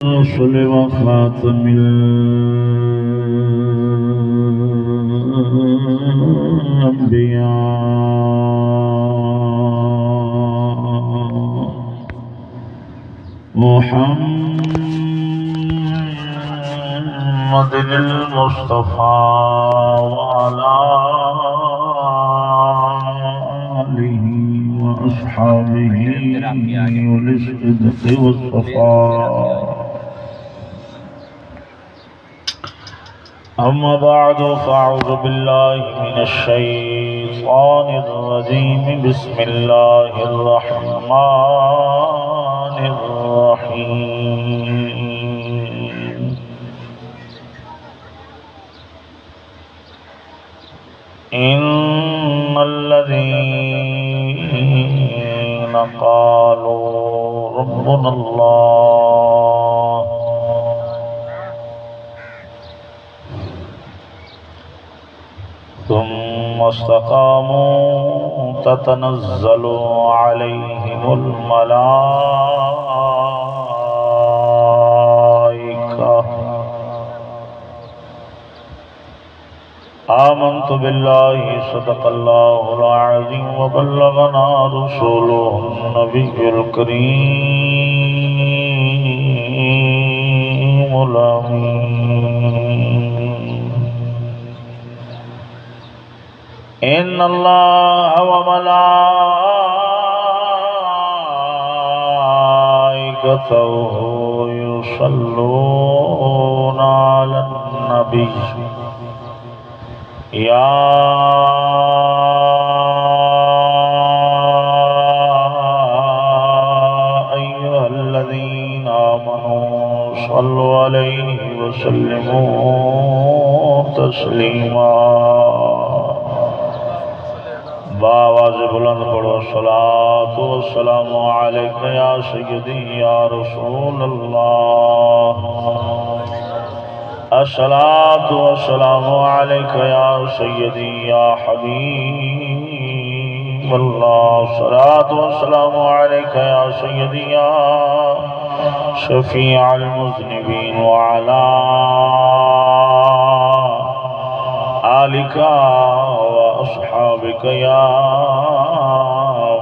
الرسل وخاتم الأنبياء محمد المصطفى وعلى آله وأصحابه وللصدق والصفاء. أما بعد فأعوذ بالله من الشيطان الرجيم. بسم الله الرحمن الرحيم. إن الذين قالوا ربنا الله ثم استقاموا تتنزل عليهم الملائكة آمنت بالله صدق الله العظيم وبلغنا رسوله النبي الكريم الأمين. إن الله وملائكته يصلون على النبي يا أيها الذين آمنوا صلوا عليه وسلموا تسليما. بآواز بلند پڑھو الصلاۃ والسلام علیک یا سیدی یا رسول اللہ. الصلاۃ والسلام علیک یا سیدی یا حبیب اللہ. الصلاۃ والسلام علیک یا سیدی یا شفیع المذنبین وعلی آلک وأصحابك يا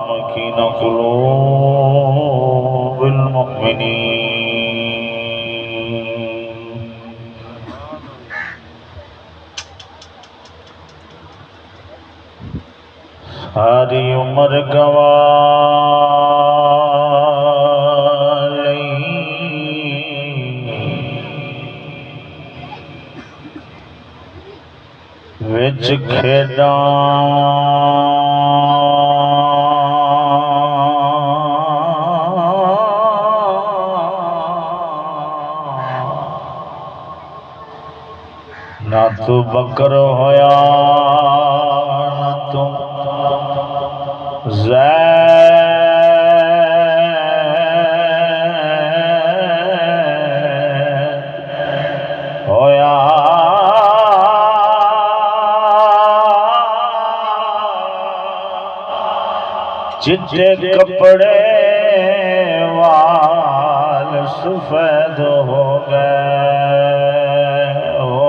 مكين قلوب المؤمنين. ساری عمر گوالئی وچ کھیڈاں نہ تو بکر ہویا نہ تو زید ہویا. چٹے کپڑے وال سفید ہو گئے ہو.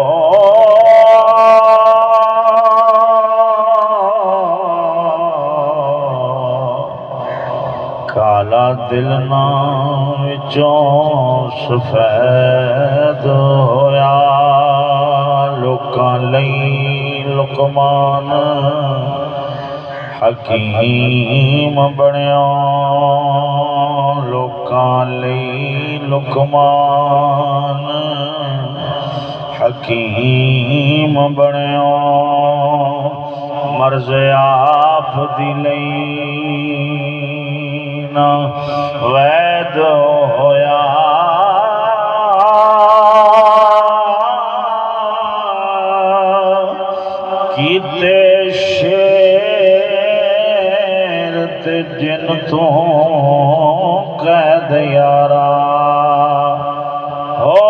کالا دل ناں وچوں سفید ہویا. لوکاں لئی لقمان حکیم بنیا. لوکاں لئی لقمان حکیم بنیا. مرض آپ دی لئی نہ وید ہویا. کیتے جن تو قید یارا ہو.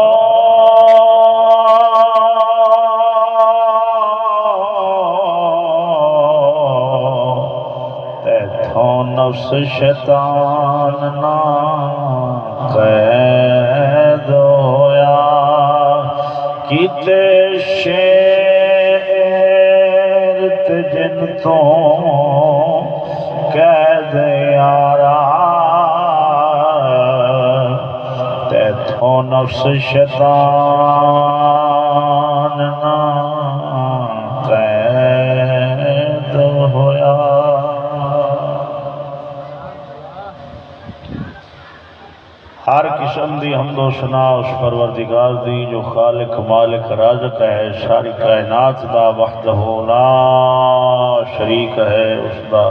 تیتھوں نفس شیطان نہ قید کیتے شیر تے جن تو قید یارا تے تو نفس شیطان نہ قید ہویا ہر قسم دی حمد و ثنا اس پروردگار دی جو خالق مالک رازق ہے ساری کائنات دا وحدہ لا شریک ہے اس دا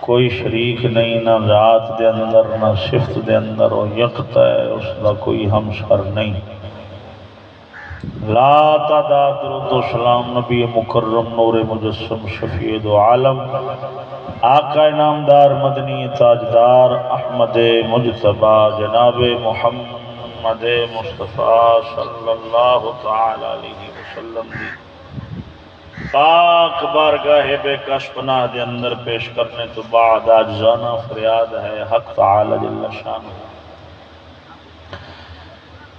کوئی شریک نہیں نہ ذات دے اندر نہ صفت دے اندر وہ یکتا ہے اس دا کوئی ہمسر نہیں لا تعداد درود و سلام نبی مکرم نور مجسم شفیع دو عالم آقا نامدار مدنی تاجدار احمد مجتبی جناب محمد مصطفیٰ صلی اللہ تعالی علیہ وسلم دی پاک بارگاہ بے کش پناہ دے اندر پیش کرنے تو بعد عاجزانہ فریاد ہے حق تعالی جل شانہ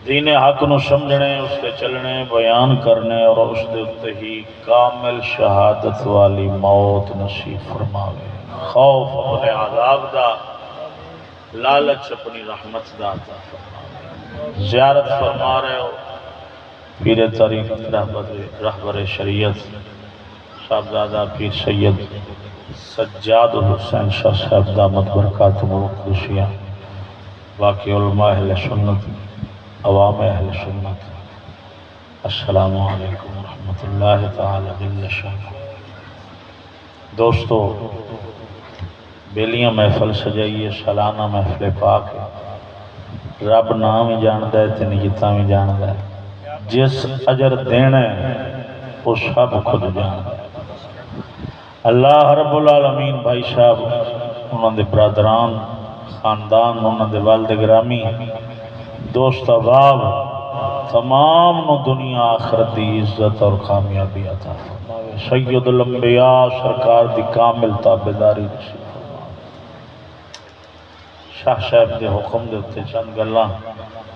دین حق نو سمجھنے اس کے چلنے بیان کرنے اور اس دے اتے ہی کامل شہادت والی موت نصیب فرماوے خوف اپنے عذاب دا لالچ اپنی رحمت دا عطا فرماوے زیارت فرما رہے ہو پیر طریقت رہبر شریعت صاحبزادہ پیر سید سجاد الحسین شاہ صاحب دامت برکات مقدسیہ باقی علماء اہل سنت عوام اہل سنت السلام علیکم ورحمۃ اللہ تعالی جل شانہ دوستو بیلیاں محفل سجائیے سالانہ محفل پاک ہے رب نام ہی جاندہ ہے تنیتاں ہی جاندہ ہے جس اجر دینا ہے وہ سب خود جاندہ ہے اللہ رب العالمین بھائی صاحب انہوں نے برادران خاندان انہوں نے والد گرامی دوست احباب تمام نو دنیا آخرت دی عزت اور کامیابی عطا فرماوے سید الانبیاء سرکار دی کامل تابعداری نصیب فرماوے شاہ صاحب دے حکم دے اتے چند گلاں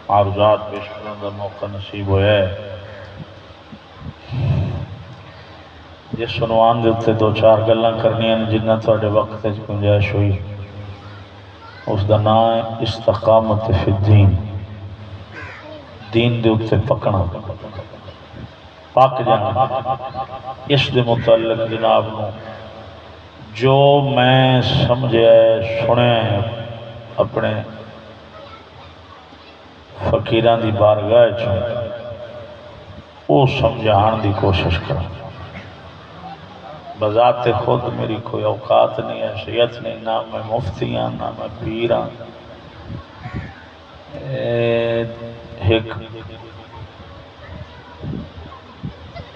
معروضات پیش کرنے دا موقع نصیب ہویا ہے جس عنوان دے اتے دو چار گلاں کرنی ہیں جنہ تھوڑے وقت گنجائش ہوئی اس دا نام ہے استقامت فی الدین دین دے اتے پکنا پاک جانا اس دے متعلق جناب نو جو میں سمجھے سنے اپنے فقیران دی بارگاہ چوں وہ سمجھان دی کوشش کروں بذات خود میری کوئی اوقات نہیں حیثیت نہیں نہ میں مفتی ہاں نہ میں پیر ہاں ایک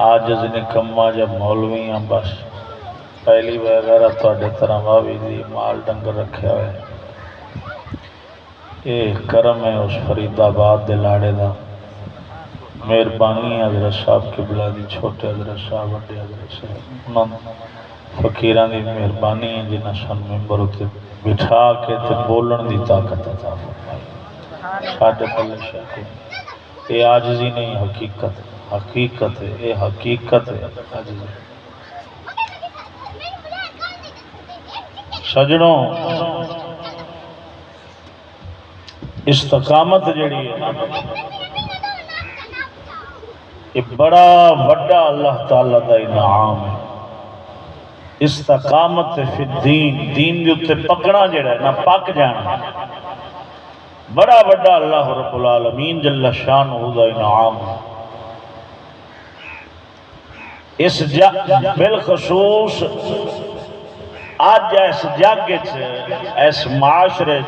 عاجز نکما جب مولوی ہیں بس پہلی وغیرہ توڑے طرح واوی دی مال ڈنگر رکھے ہوئے یہ کرم ہے اس فرید آباد دے لاڑے دا مہربانی حضرت صاحب قبلہ دی چھوٹے حضرت صاحب بڑے حضرت صاحب انہوں فقیران دی مہربانی ہے جنہاں سن ممبر ہوتے بٹھا کے تے بولن دی طاقت عطا فرمائی ساڑھے پلے شاہ یہ عاجزی نہیں حقیقت حقیقت ہے یہ حقیقت ہے عاجزی سجنوں استقامت جڑی ہے یہ بڑا وڈا اللہ تعالیٰ دا انعام ہے استقامت فی الدین دین دے اتے پکڑا جڑا ہے نا پک جانا بڑا وڈا اللہ رب العالمین جل شانہ دا انعام ہے اس بالخصوص آج اس جگ اس معاشرے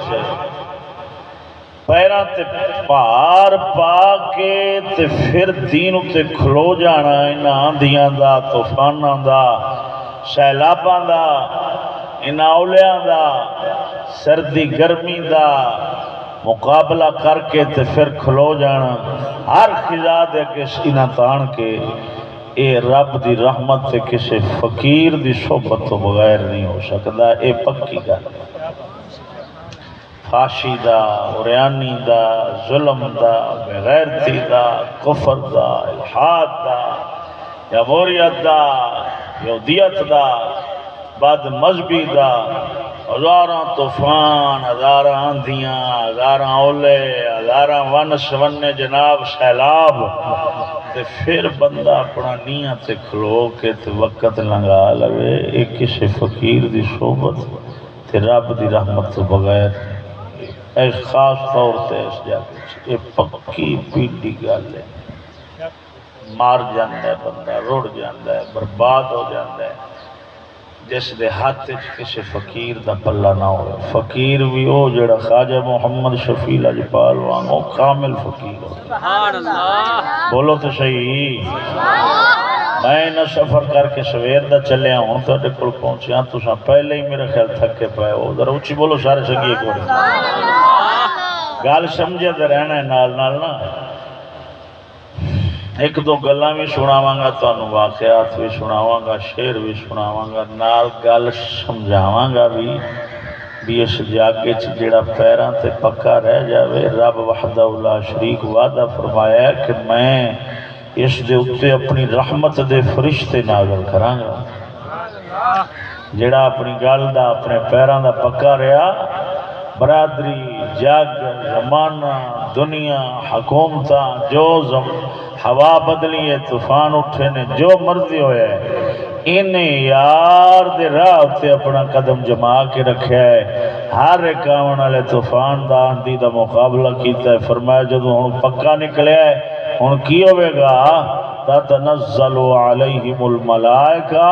پیراں تے پار پا کے تے پھر دین تے کھلو جانا انہاں آندھیاں دا طوفاناں دا سیلاباں دا انہاں اولیاں دا سردی گرمی دا مقابلہ کر کے تے پھر کھلو جانا ہر خزا دے کے سینہ تان کے اے رب دی رحمت تے کسے فقیر دی صحبت تو بغیر نہیں ہو سکتا اے پکی گل فاشی دا، اوریانی دا، ظلم دا، بغیرتی دا، کفر دا، الحاد دا، جمہوریت دا، یہودیت دا، بد مذہبی دا، ہزاراں طوفان، ہزاراں آندھیاں، ہزاراں اولے، ہزاراں ون سونے جناب سیلاب، تے پھر بندہ اپنا نیاں تے کھلو کے تے وقت لنگا لوے ایک کسی فقیر دی صحبت تے رب دی رحمت تو بغیر اے خاص طور تے اس جاگے یہ پکی پیڈی گل ہے، مار جاندہ ہے بندہ، روڑ جاندہ ہے، برباد ہو جاندہ ہے جس دے ہاتھ کسی فقیر دا پلہ نہ ہو۔ فقیر بھی ہو جڑا خواجہ محمد شفیع لاجپال وانگو کامل فقیر ہو۔ بولو تو صحیح۔ میں نہ سفر کر کے سویر دا چلے ہوں تو اڈے کل پہنچیاں تو ساں پہلے ہی میرے خیال تھکے پائے ہو، ذرا اچھی بولو سارے سنگی ایک بار گال سمجھے دے رہنا ہے نال نال نا۔ ایک دو گلاں بھی سناواں گا تانوں، واقعات بھی سناواں گا، شعر بھی سناواں گا، نال گل سمجھاواں گا بھی اس جاگے جڑا پیراں تے پکا رہ جاوے رب وحدہ لا شریک وعدہ فرمایا ہے کہ میں اس دے اتے اپنی رحمت دے فرشتے نازل کراں گا۔ جڑا اپنی گل دا اپنے پیراں دا پکا رہا، برادری، جگ، زمانہ، دنیا، حکومتاں، جو ہوا بدلی ہے، طوفان اٹھے نے، جو مرضی ہویا ہے، انہیں یار دے راہ تے اپنا قدم جما کے رکھا ہے۔ ہر ایک آون والے طوفان دا آندھی دا مقابلہ کیتا ہے۔ فرمایا جدوں ہن پکا نکلیا ہے ہن کی ہوئے گا؟ تتنزل علیہم الملائکہ،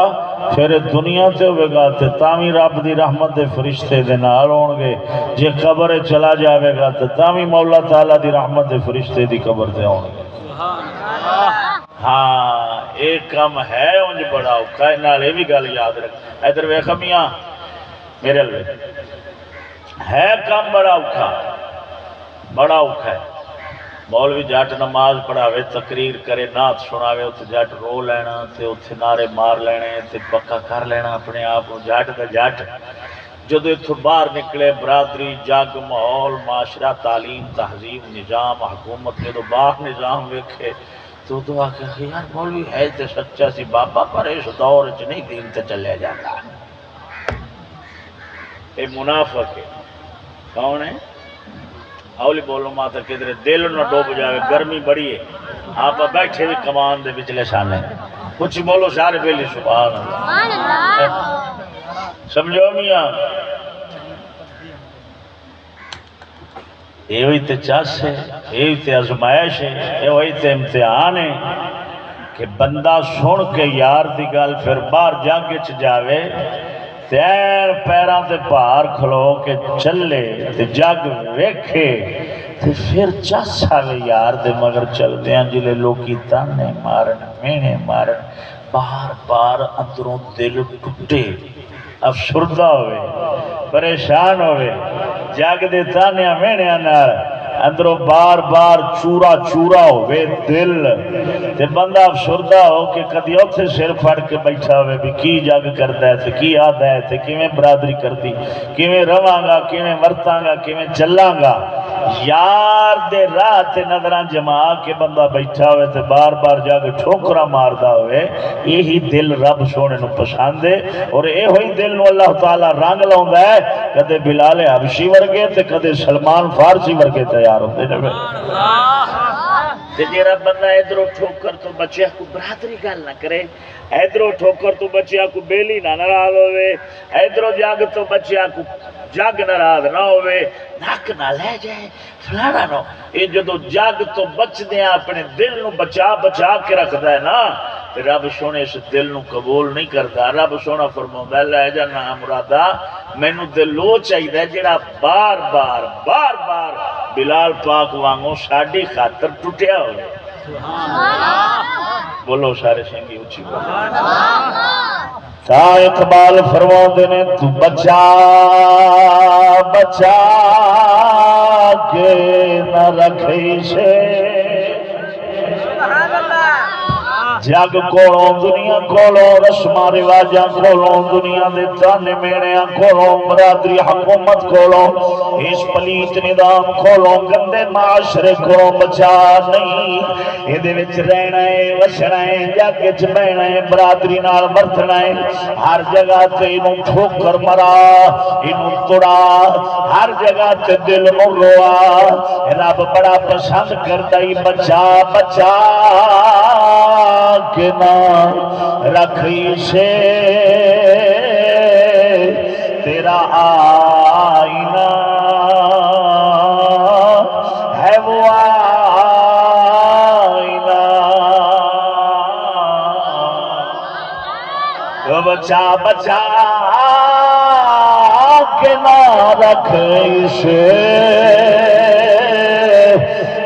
پھر دنیا تے ہوئے گا تے تامی رب دی رحمت دے فرشتے دے نال ہون گے، جے قبر چلا جاوے گا تے تامی مولا تعالی دی رحمت دے فرشتے دی قبر تے ہون گے۔ ہاں ایک کم ہے انج بڑا اوکھا ہے، نال یہ بھی گل یاد رکھ، ادھر ویکھ میاں میرے لے ہے کم بڑا اوکھا، بڑا اوکھا ہے۔ مولوی جٹ نماز پڑھاوے، تقریر کرے، نعت سناوے، اتنے جٹ رو لینا تے اتنے نعرے مار لینے تے پکا کر لینا اپنے آپ جٹ دا جٹ۔ جدو اتھوں باہر نکلے برادری، جگ، ماحول، معاشرہ، تعلیم، تہذیب، نظام، حکومت، جدو باہر نظام ویکھے تو دعا کہ یار مولوی ہے تے سچا سی بابا، پر اس دور چ نہیں دین تے چلیا جاتا۔ اے منافق ہے۔ کون ہے؟ اولی بولو ماتا کدھر دل نہ ڈوب جاوے، گرمی بڑی ہے، آپ بیٹھے بھی کمان دے بچلے سانے، کچھ بولو سارے بیلی سبحان اللہ۔ سمجھو میاں، یہ ہوئی تے چاس ہے، یہ ہوئی تے آزمائش ہے، یہ ہوئی تے امتحان ہے کہ بندہ سن کے یار دی گل پھر باہر جاگے چ جاوے، تیر پیران تے پار کھلو کے چلے تے جگ ویکھے تے پھر چاس آوے یار دے مگر چل دیاں جلے لوکی تانے مارن، مینے مارن، بار بار اندروں دل ٹوٹے، افسردہ ہوئے، پریشان ہوئے، جاگ دے تانے مینے نال اندروں بار بار چورا چورا ہوئے دل تے بندہ افسردہ ہو کہ کدی اوتھے سر پھڑ کے بیٹھا ہوئے بھی کی جگ کردا ہے تے کی آدھا ہے تے کیویں برادری کردی، کیویں رواں گا، کیویں ورتاں گا، کیویں چلاں گا۔ یار دے راہ تے نظراں جما کے بندہ بیٹھا ہوئے تے بار بار جگ ٹھوکرا ماردا ہوئے، یہی دل رب سونے نو پسند ہے، اور اے ہوئی دل نو اللہ تعالی رنگ لاوندا ہے، کدے بلال حبشی ورگے تے کدے سلمان فارسی ورگے تیار ہوندے نے۔ تے جیڑا بندہ ادھروں ٹھوکر تو بچیا کو برادری گل نہ کرے، ادھروں ٹھوکر تو بچیا کو بیلی نہ ناراض ہوئے، ادھروں جگ تو بچیا کو جگ ناراض نہ ہوئے، نک نہ لے جائے فلانا نو، یہ جدو جگ تو بچ دیا اپنے دل نو بچا بچا کے رکھدا ہے نا، رب سونے اس دل نو قبول نہیں کرتا۔ رب سونا فرماؤں لے جا نا مرادا، مینوں دل لو چاہیے جڑا بار بار بار بار بلال پاک وانگوں ساڈی خاطر ٹوٹیا ہوئے۔ بولو سارے سنگی اچھی بولو۔ تا اقبال فرماؤں نے تو بچا بچا کے نہ رکھے سے جگ کولوں دنیا کولوں رسماں رواجاں کولوں دنیا دے تانے میڑیاں کولوں برادری حکومت کولوں اس پلیت نظام کولوں گندے معاشرے کولوں بچا نہیں اے دے وچ رہنا ہے وسنا ہے جگ وچ بہنا ہے برادری نال ورتنا ہے ہر جگہ تے اینوں ٹھوکر مرا اینوں توڑا ہر جگہ تے دل نوں روا رب بڑا پسند کردا ہی بچا بچا کے نہ رکھی سے تیرا آئینہ ہے وہ آئینہ تو بچا بچا کے نہ رکھی سے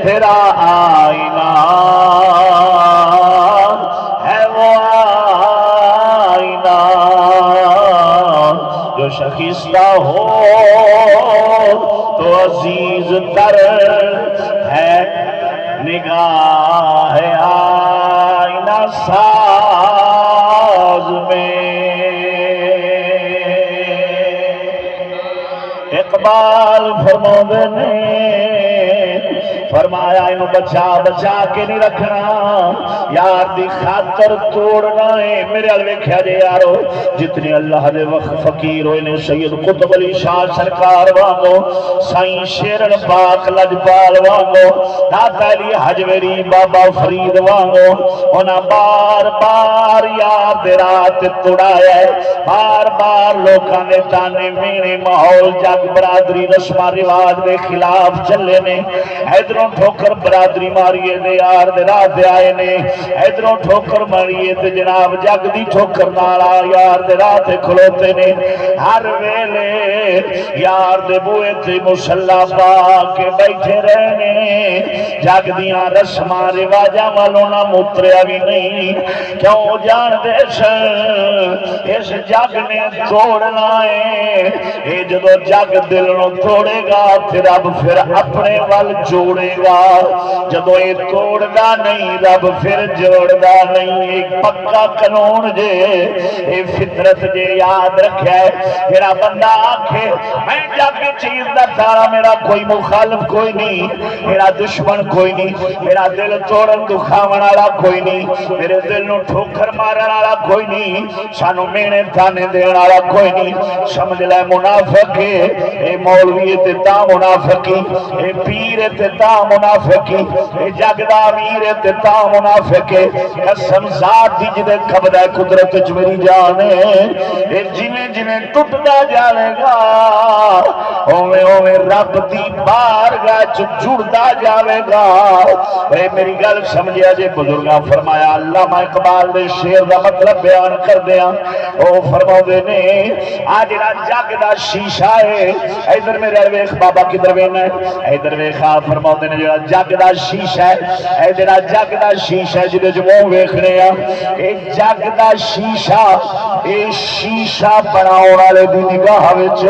تیرا آئینہ ہے وہ آئینہ جو شکستہ ہو تو عزیز تر ہے نگاہ آئینہ ساز میں اقبال فرماندے نے فرمایا انہوں بچا بچا کے نہیں رکھنا یار دی خاطر توڑنا ہے میرے علوے کیا جے یارو جتنی اللہ دے وقت فقیر ہوئے نے سید قطب علی شاہ سرکار وانگو سائیں شیرن پاک لجپال وانگو داتا علی حجویری بابا فرید وانگو انہاں بار بار یار دے رات توڑایا ہے بار بار لوکاں نے تانے مینے ماحول جگ برادری رسمہ رواج دے خلاف چلے نے ادھروں ٹھوکر برادری ماریے دے یار دے راہ دے آئے نے ادھروں ٹھوکر ماریے دے جناب جگ دی ٹھوکر نالا یار دے راہ تے کھلوتے نے ہر ویلے یار دے بوئے تے مسلح پا کے بیٹھے رہنے جگ دیاں رسماں رواجاں والوں نہ متریا بھی نہیں کیوں جان دے سن اس جگ نے توڑنا ہے اے جدو جگ دل نو توڑے گا پھر رب پھر اپنے وال جوڑے گا جدو یہ توڑدا نہیں رب پھر جوڑدا نہیں ایک پکا قانون جے یہ فطرت جے یاد رکھیا ہے میرا بندہ آکھے میں جگ چیز دا تارا میرا کوئی مخالف کوئی نہیں میرا دشمن کوئی نہیں میرا دل توڑن دکھاون والا کوئی نہیں میرے دل نو ٹھوکر مارن والا کوئی نہیں سانو مینے تانے دین والا کوئی نہیں سمجھ لے منافق ہے اے مولوی تے تا منافقی اے پیر تے تا منافقی اے جگدا امیر تے تا منافقی قسم ذات دی جدے قبضہ قدرت وچ میری جان ہے اے جویں جویں ٹٹدا جاوے گا اوویں اوویں رب دی بارگاہ وچ جڑدا جاوے گا اے میری گل سمجھیا جے بزرگاں فرمایا علامہ اقبال دے شعر دا مطلب بیان کر دیاں او فرماوندے نے آ جڑا جگ دا شیشہ ہے ادھر میرے ویکھ بابا کدھر وینا ہے ادھر ویکھ آپ فرماوندے نے جڑا جگ دا شیشہ ہے اے جڑا جگ دا شیشہ جدے جو منہ ویکھنے آ اے جگ دا شیشہ اے شیشہ بناون والے دی نگاہ وچ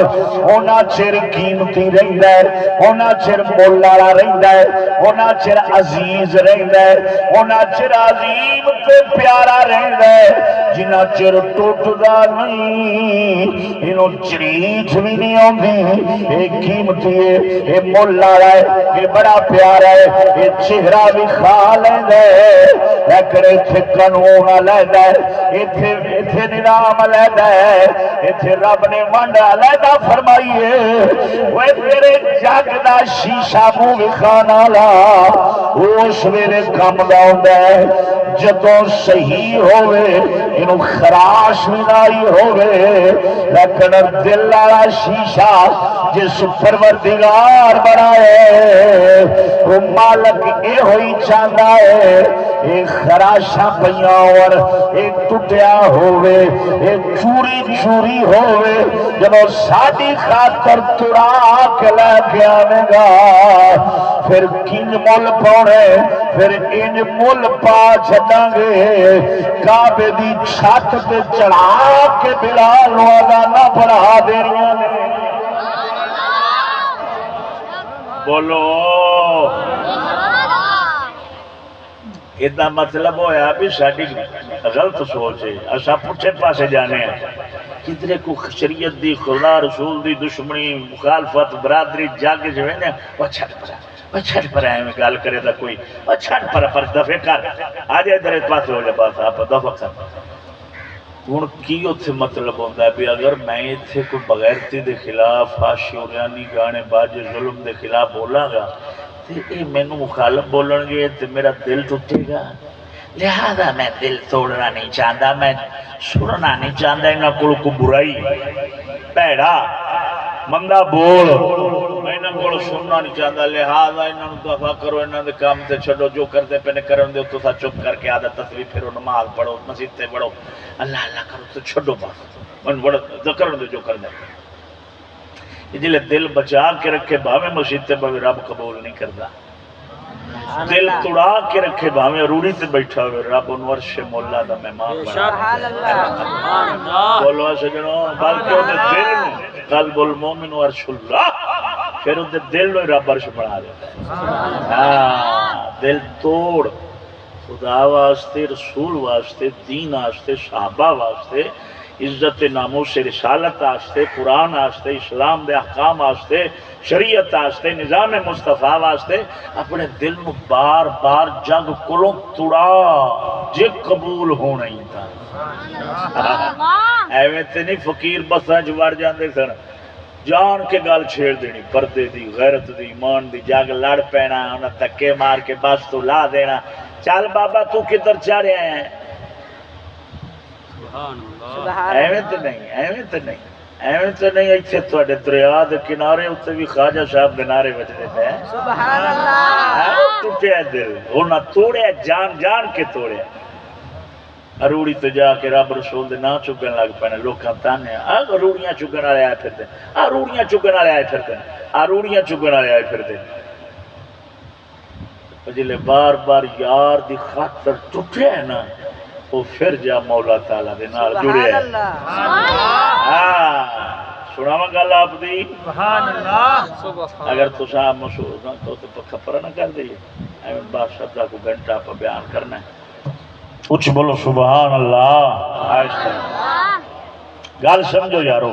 اونا چر قیمتی رہندا ہے اونا چر مول والا رہندا ہے اونا چر عزیز رہندا ہے اونا چر عظیم تے پیارا رہندا ہے جنہ چر ٹوٹدا نہیں اینوں چریچ بھی نہیں آندی اے قیمتی ہے اے مول والا ہے اے بڑا پیارا ہے اے چہرہ بھی کھا لیندا ہے لیکن ایتھے قانون علیحدہ ہے ایتھے نظام علیحدہ ہے ایتھے رب نے ونڈ علیحدہ فرمائی ہے وہ تیرے جگ دا شیشہ منہ وکھاون والا اس ویلے کم دا ہوندا ہے جدوں صحیح ہوئے اینو خراش بھی نائی ہوئے لیکن دل والا شیشہ جس پروردگار بنائے وہ مالک اے ہوئی چاہتا ہے اے خراشاں پیاں اور اے ٹوٹیا ہوئے اے چوری چوری ہوئے جب ساڈی خاطر تڑا کے لے کے آنے گا پھر کنج مول پاؤنے پھر انج مول پا چھڈاں گے کعبے دی چھت پہ چڑھا کے بلال نو اذاناں پڑھا دینیاں نے بولو اتنا مطلب ہویا بھی ساری غلط سوچ ہے، اسا پٹھے پاسے جانے ہیں، کدھرے کو شریعت دی خدا رسول دی دشمنی مخالفت برادری جاگ جو ہے نا وہ چھٹ پر ہے میں گال کرے دا کوئی وہ چھٹ پر دفع کر آ جائے ادھر پاس ہو جائے بات آپ دفع کر ہوں کی اتنے مطلب ہوتا ہے بھی اگر میں اتنے کوئی بغیرتی دے خلاف شوریانی گانے باجے ظلم دے خلاف بولاں گا تو یہ مینو مخالف بولن گے تو میرا دل ٹوٹے گا، لہذا میں دل توڑنا نہیں چاہتا، میں سننا نہیں چاہتا انہاں کول کوئی برائی پیڑا مندہ بول میں انہاں کول سننا نہیں چاہتا، لہذا انہاں دفع کرو، انہاں دے کام تے چھڈو، جو کرتے پہ کرن دے تو چپ کر کے آدھا تصویر پھرو، نماز پڑھو، مسجد تے پڑھو، اللہ اللہ کرو تو چھڈو بس من بڑا کرن دے جو کرنا جلے دل بچا کے رکھے بھاویں مسجد تے بھاویں رب قبول نہیں کرتا، دل توڑا کے رکھے بھاویں روڑی تے بیٹھا ہوئے رب ان ورش مولا دا مہمان بنا بولو سجنوں بلکہ وہ دل قلب المومن ورش اللہ پھر وہ دل نو رب ورش بنا دیتا ہے، دل توڑ خدا واسطے رسول واسطے دین واسطے صحابہ واسطے عزت ناموس رسالت واسطے قرآن واسطے اسلام دے احکام واسطے شریعت واسطے نظام مصطفیٰ واسطے اپنے دل نو بار بار جگ کولوں توڑا جے قبول ہونا ہی تھا ایویں تے نہیں فقیر بساں چ وڑ جاندے سن جان کے گل چھیڑ دینی پردے دی غیرت دی ایمان دی جگ لڑ پینا انہاں تکے مار کے بس تو لا دینا چل بابا تو کدھر چڑھیا ہے ایویں تے نہیں ایویں تے نہیں ایویں تے نہیں ایتھے تواڈے دریا دے کنارے اتنے بھی خواجہ صاحب دے نعرے بجدے پے سبحان اللہ ٹوٹیا دل انہاں توڑیا جان جان کے توڑیا اروڑی تے جا کے رب رسول دے نام چگن لگ پینے لوکاں تانے اروڑیاں چگن والے آئے پھرتے اروڑیاں چگن والے آئے پھرتے اروڑیاں چگن والے آئے پھرتے جلے بار بار یار دی خاطر ٹوٹے ہے نا وہ پھر جا مولا تعالیٰ دے نال جڑے ہے سنا میں گل آپ دی اگر تساں مشہور نہ تو پکا پرا نہ کر دئیے ایویں بادشاہ دا کو گھنٹہ پہ بیان کرنا ہے کچھ بولو سبحان اللہ آہستہ گل سمجھو یارو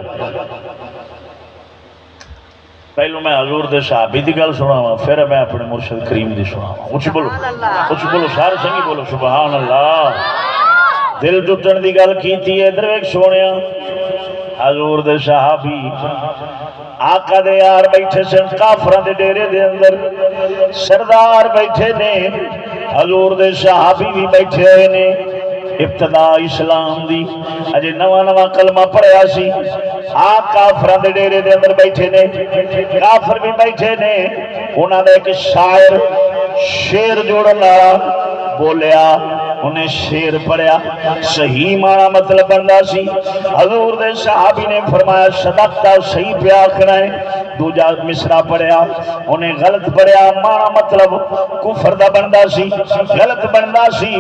پہلو میں حضور دے صحابی دی گل سناواں پھر میں اپنے مرشد کریم دی سناواں کچھ بولو سارے سنگی بولو سبحان اللہ دل ٹوٹن دی گل کیتی ہے ادھر ایک سونیا حضور دے صحابی آقا دے یار بیٹھے سن کافراں دے ڈیرے دے اندر سردار بیٹھے نے حضور دے صحابی بھی بیٹھے ہوئے نے ابتدا اسلام دی اجے نواں نواں کلمہ پڑھیا سی کافراں دے ڈیرے دے اندر بیٹھے نے کافر بھی بیٹھے نے انہاں دا ایک شاعر شعر جوڑن والا بولیا انہیں شعر پڑھیا صحیح معنی مطلب بندا سی حضور دے صحابی نے فرمایا صدقتا صحیح پہ آخنا ہے دوجا مصرع پڑھیا انہیں غلط پڑھیا معنی مطلب کفر دا بندا سی غلط بندا سی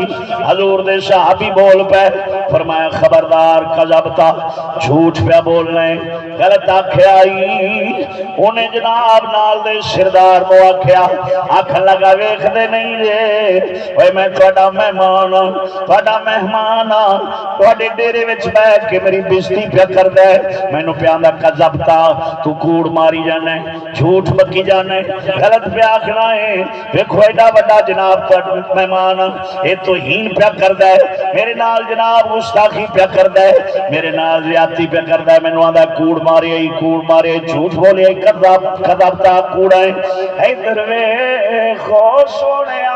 حضور دے صحابی بول پہ فرمایا خبردار کذبتا جھوٹ پہ بولنا ہے غلط آکھیا انہیں جناب نال دے سردار نو آکھیا آکھن لگا ویکھ دے نہیں جے اوے میں تہاڈا مہمان تہاڈا مہمان تہاڈے ڈیرے وچ بیٹھ کے میری بےزتی پیا کردا ہے مینوں پیاندا کذبتا تو کوڑ ماری جانا ہے جھوٹ بکی جانا ہے غلط پیا آکھنا ہے ویکھو ایڈا بڑا جناب تہاڈا مہمان اے توہین پیا کردا ہے میرے نال جناب گستاخی پیا کردا ہے میرے نال زیادتی پیا کردا ہے مینوں آندا کوڑ مارے جھوٹ بولے کذبتا کوڑا ہے ادھر ویکھو سونیا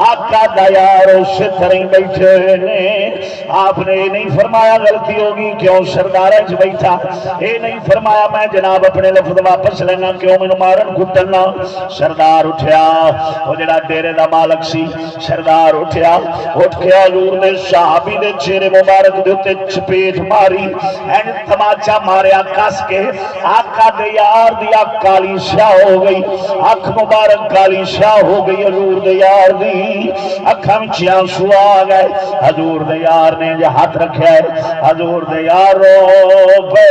آقا دا یار اس طرح بیٹھے نے آپ نے نہیں فرمایا غلطی ہوگی کیوں سردار اچ بیٹھا یہ نہیں فرمایا میں جناب اپنے لفظ واپس لینا کیوں میں مارن گھٹنا سردار اٹھیا وہ جڑا ڈیرے دا مالک سی سردار اٹھیا اٹھ کے حضور نے صحابی دے چہرے مبارک دے تے چپیٹ ماری این تماچا ماریا کس کے آقا دے یار دی اکھ کالی سیاہ ہو گئی اکھ مبارک کالی سیاہ ہو گئی حضور دے یار دی اکھاں وچ آنسو آ گئے حضور دے یار نے جے ہاتھ رکھیا ہے حضور دے یار رو پے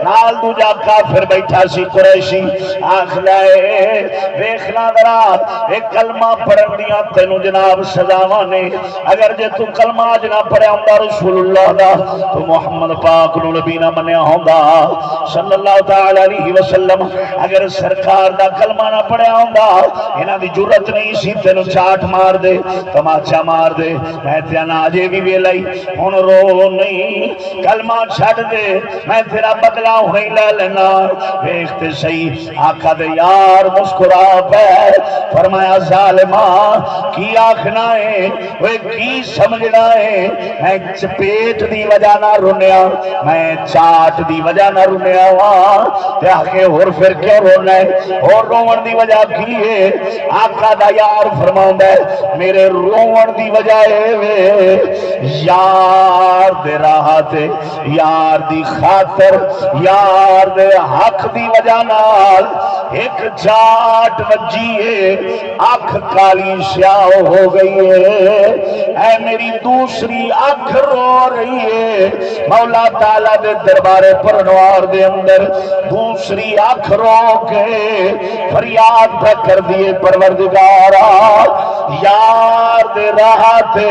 نال دوجا کافر بیٹھا سی قریشی آکھ لائے ویکھنا ذرا اے کلمہ پڑھن دیاں تینوں جناب سزاواں نے اگر جے تو کلمہ اج نہ پڑھیا ہوندا رسول اللہ دا تو محمد پاک نو نبی نہ منیا ہوندا صلی اللہ تعالی علیہ وسلم اگر سرکار دا کلمہ نہ پڑھیا ہوندا انہاں دی جرت نہیں سی تینوں چاٹ مار دے تماچا مار دے میں تے نا اجے بھی ویلائی ہن رو نہیں کلمہ چھڈ دے میں تیرا بدلہ ہوئی لے لینا ویکھتے صحیح آقا دے یار مسکرا پے فرمایا ظالما کی آکھنا ہے وہ کی سمجھنا ہے میں چپیٹ دی وجہ نہ رونیا میں چاٹ دی وجہ نہ رونیا وا تے آکھے اور پھر کیوں رونا ہے اور رون دی وجہ کی ہے آقا دا یار فرماوندا ہے میرے رون دی وجہ ہے یار دے راہ تے یار دی خاطر یار دے حق دی وجہ نال ایک چاٹ وجی ہے آنکھ کالی سیاہ ہو گئی ہے اے میری دوسری آنکھ رو رہی ہے مولا تعالیٰ دے دربار پرنوار دے اندر دوسری آنکھ رو کے فریاد پہ کر دیے پروردگارا یار دے رہا تھے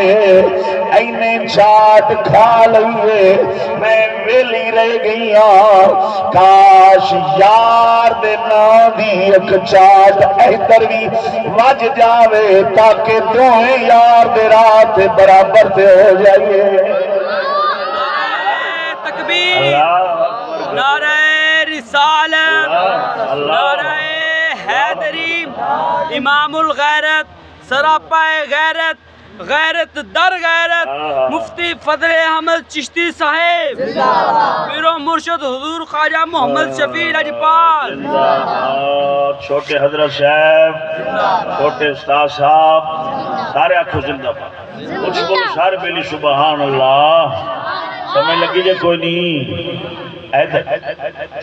اینے چاٹ کھا لئیے میں ویلی رہ گئی ہاں کاش یار دے نا دی ایک چاٹ احتر بھی وج جاوے تاکہ دوئے یار دے رات برابر دے ہو جائیے تکبیر نعرہ رسالت نعرہ حیدری امام الغیرت سراپا غیرت غیرت در غیرت مفتی فضل احمد چشتی صاحب پیر و مرشد حضور خواجہ محمد شفیع لجپال چھوٹے حضرت صاحب چھوٹے استاد صاحب سارے آنکھوں زندہ پاک کچھ بولو سارے بیلی سبحان اللہ سمجھ لگی جے کوئی نہیں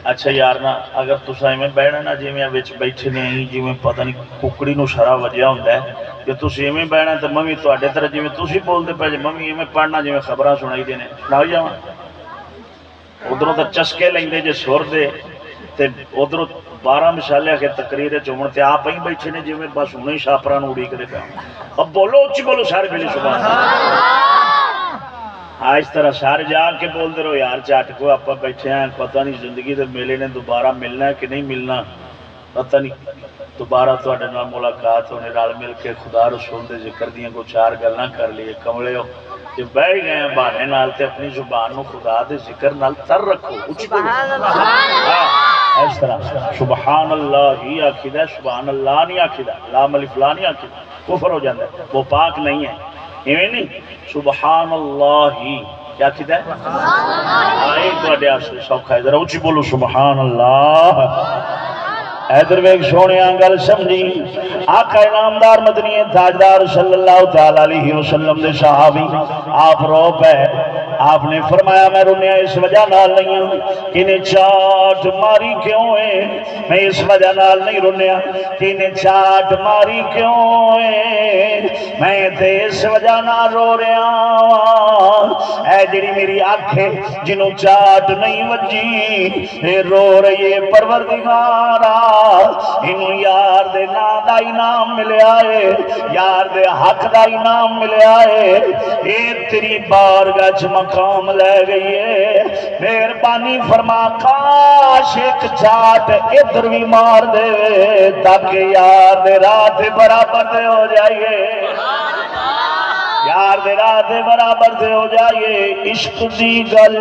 اچھا یار نا اگر تسا میں بیٹھنا نا جی میں بیٹھے نہیں جی میں پتہ نہیں ککڑی نو شرا وجیا ہوتا ہے کہ تسی میں بیٹھنا تو میں تواڈے طرح جی میں تسی بولتے پے میں میں پڑھنا جی میں خبراں سنائی دینے سنا جاواں ادھروں تو چسکے لیندے جے سر دے تے ادھروں 12 مشالے کے تقریر چومن تے آپ ہی بیٹھے نے جی میں بس ہوں ہی شاپراں نو اڑیکدے پے اب بولو اچھی بولو سارے بلی سبحان اللہ اس طرح سارے جا کے بول دے رہو یار چاٹ کو آپ بیٹھے ہیں پتہ نہیں زندگی دے میلے نے دوبارہ ملنا ہے کہ نہیں ملنا پتہ نہیں دوبارہ تواڈے نال ملاقات ہونے رل مل کے خدا رسول دے ذکر دیاں کو چار گلاں کر لیے کملے ہو کہ بیٹھ گئے ہیں بہانے نال تے اپنی زبان نو خدا دے ذکر نال تر رکھو سبحان اللہ اس طرح سبحان اللہ ہی آکھدا سبحان اللہ نہیں آکھدا لام الف لا نہیں آکھدا کفر ہو جاتا ہے وہ پاک نہیں ہے ایویں نہیں سبحان اللہ ہی کیا کہتا ہے آئے تو اڈے آسے سوکھا ہے ذرا اچھی بولو سبحان اللہ ایدر ویک سونے آنگل سمجھی آقا انعامدار مدنی تاجدار صلی اللہ تعالیٰ علیہ وسلم دے صحابی آپ رو پہ آپ نے فرمایا میں رونیا اس وجہ نال نہیں ہوں کہ انہیں چاٹ ماری کیوں ہے میں اس وجہ نال نہیں رونیا کہ انہیں چاٹ ماری کیوں ہے میں تے اس وجہ نال رو رہا ہوں اے جڑی میری آنکھیں جنوں چاٹ نہیں وجی اے رو رہی ہے پروردگارا انہوں یار دے نا دا انعام ملے آئے یار دے حق دا انعام ملے آئے اے تیری بارگاہ چ مقام لے گئی ہے مہربانی فرما کاش ایک چاٹ ادھر بھی مار دے تاکہ یار دے رات برابر دے ہو جائیے یار دے رات برابر دے ہو جائیے عشق دی گل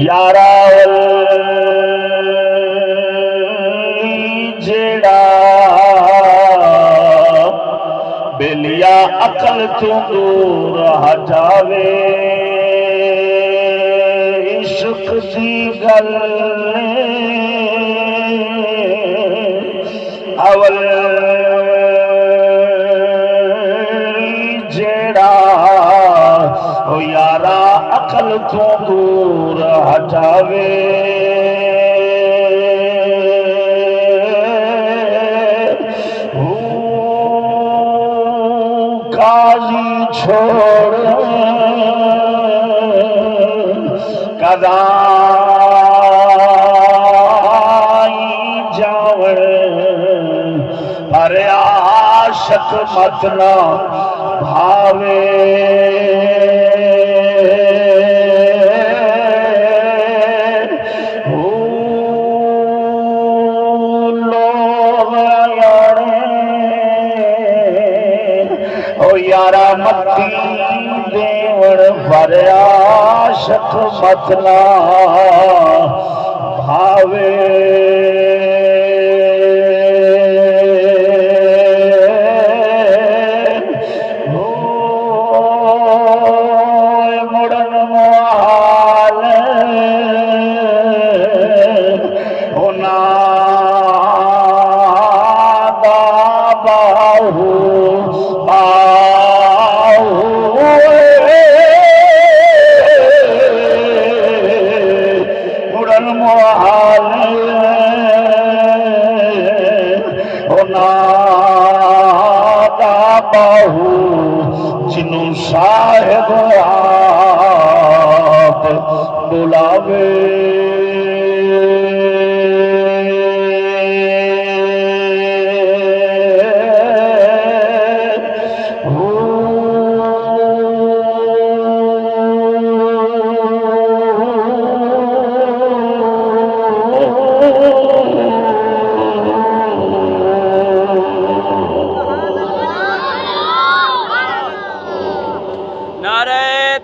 یارا جڑا بلیا عقل تو دور ہٹاوے عشق دی گل اول جڑا او یارا عقل تو دور ہٹاوے قاضی چھوڑ قضائی جاوڑ پر عاشق مت نہ بھاوے یارا متی دیوڑ پر عاشق مت نہ بھاوے مڑن موال ہونا دا باہو جنوں صاحب آپ بلاوے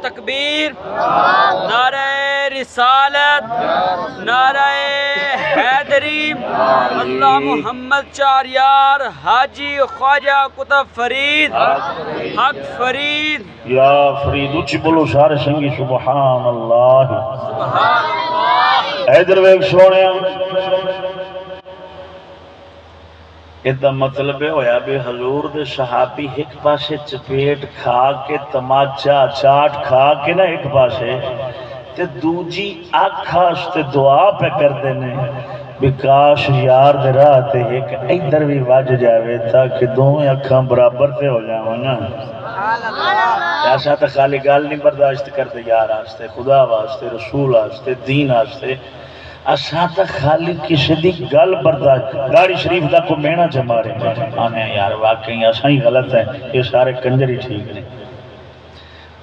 تکبیر، نعرہ رسالت، نعرہ حیدری، اللہ محمد چاریار حاجی خواجہ قطب فرید حق فرید یا فرید اچھی بولو سارے سنگی سبحان اللہ سبحان اللہ حیدر ویک سونے ادھا مطلب ہویا بے حضور دے صحابی ایک پاسے چپیٹ کھا کے تماچا چاٹ کھا کے نا ایک پاسے تے دوجی آکھاش تے دعا پہ کر دینے بکاش یار دے راہ تے ایک ادھر بھی واج جاوے تاکہ دونوں اکھاں برابر تے ہو جاؤں نا ایسا تا خالی گال نہیں برداشت کرتے یار آستے خدا واسطے رسول آستے دین آستے اساں تا خالی کسی دی گل برداشت گاڑی شریف دا کو مینا جمارے آنے یار واقعی اساں ہی غلط ہے یہ سارے کنجری ٹھیک نہیں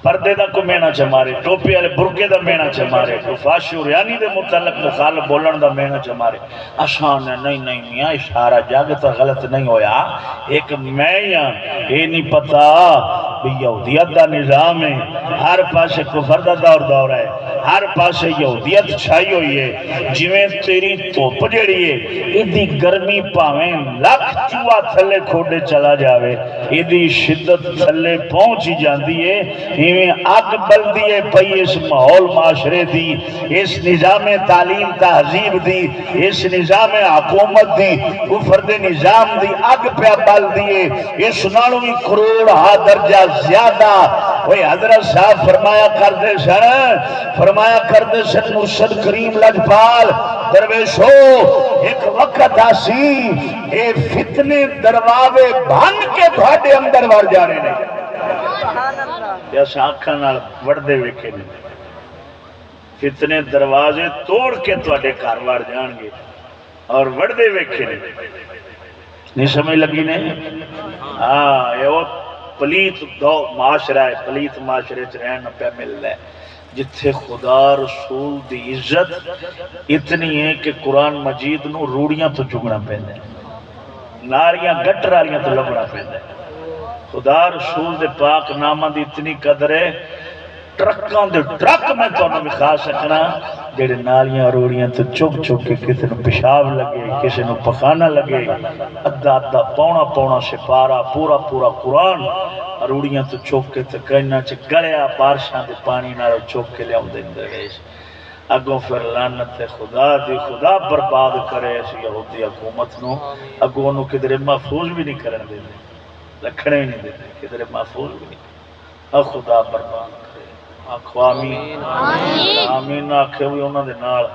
پردے دا کو مینا چمارے ٹوپی والے برقے دا مینا چمارے فاشی اور یعنی دے متعلق مخالف بولن دا مینا چمارے آسان ہے نہیں میاں اشارہ جاگ تو غلط نہیں ہویا ایک میں یہ نہیں پتا بھی یہودیت دا نظام ہے ہر پاسے کفر دا دور ہے ہر پاسے یہودیت چھائی ہوئی ہے جویں تیری توپ جڑی ہے ایدی گرمی پاویں لکھ چوہا تھلے کھوڑے چلا جاوے ایدی شدت تھلے پہنچ جاندی ہے ایویں آگ بلدی ہے پئی اس ماحول معاشرے دی اس نظام تعلیم تہذیب دی اس نظام حکومت دی کفر دے نظام دی آگ پہ بلدی ہے اس نالوں بھی کروڑ ہا درجہ زیادہ وہی حضرت صاحب فرمایا کردے سن مرشد کریم لجپال درویشو ایک وقت آسی اے فتنے دروازے بھن کے تھوڑے اندر وڑ جانے نہیں ایسا آنکھاں نال وڑدے ویکھے نہیں فتنے دروازے توڑ کے تھوڑے گھر وڑ جان گے اور وڑدے ویکھے نہیں سمجھ لگی نہیں ہاں یہ وہ پلیت دو معاشرہ ہے پلیت معاشرے چ رہنا پہ ملتا ہے جتھے خدا رسول دی عزت اتنی ہے کہ قرآن مجید نو روڑیاں تو چگنا پہنے ناریاں گٹر والیاں تو لبنا پہنے خدا رسول دے پاک نامہ دی اتنی قدر ہے ٹرکاں دے ٹرک میں تو نہ بکھا سکنا جڑے نالیاں روڑیاں تو چک چک کے کسی نو پیشاب لگے کسی نو پخانہ لگے ادھا ادھا پونا پونا سپارہ پورا پورا قرآن روڑیاں تو چک کے تو کہنا چھ گڑیا بارشاں دے پانی نارو چک کے لے آؤں دیں دے گئے اگوں پھر لعنت خدا دی خدا برباد کرے اس یہودی حکومت نو اگوں نو کدھر محفوظ بھی نہیں کرن دے لکھنے بھی نہیں دے کدھر محفوظ بھی نہیں خدا برباد کرے آکھو آمین آمین آکھے بھی انہوں دے نال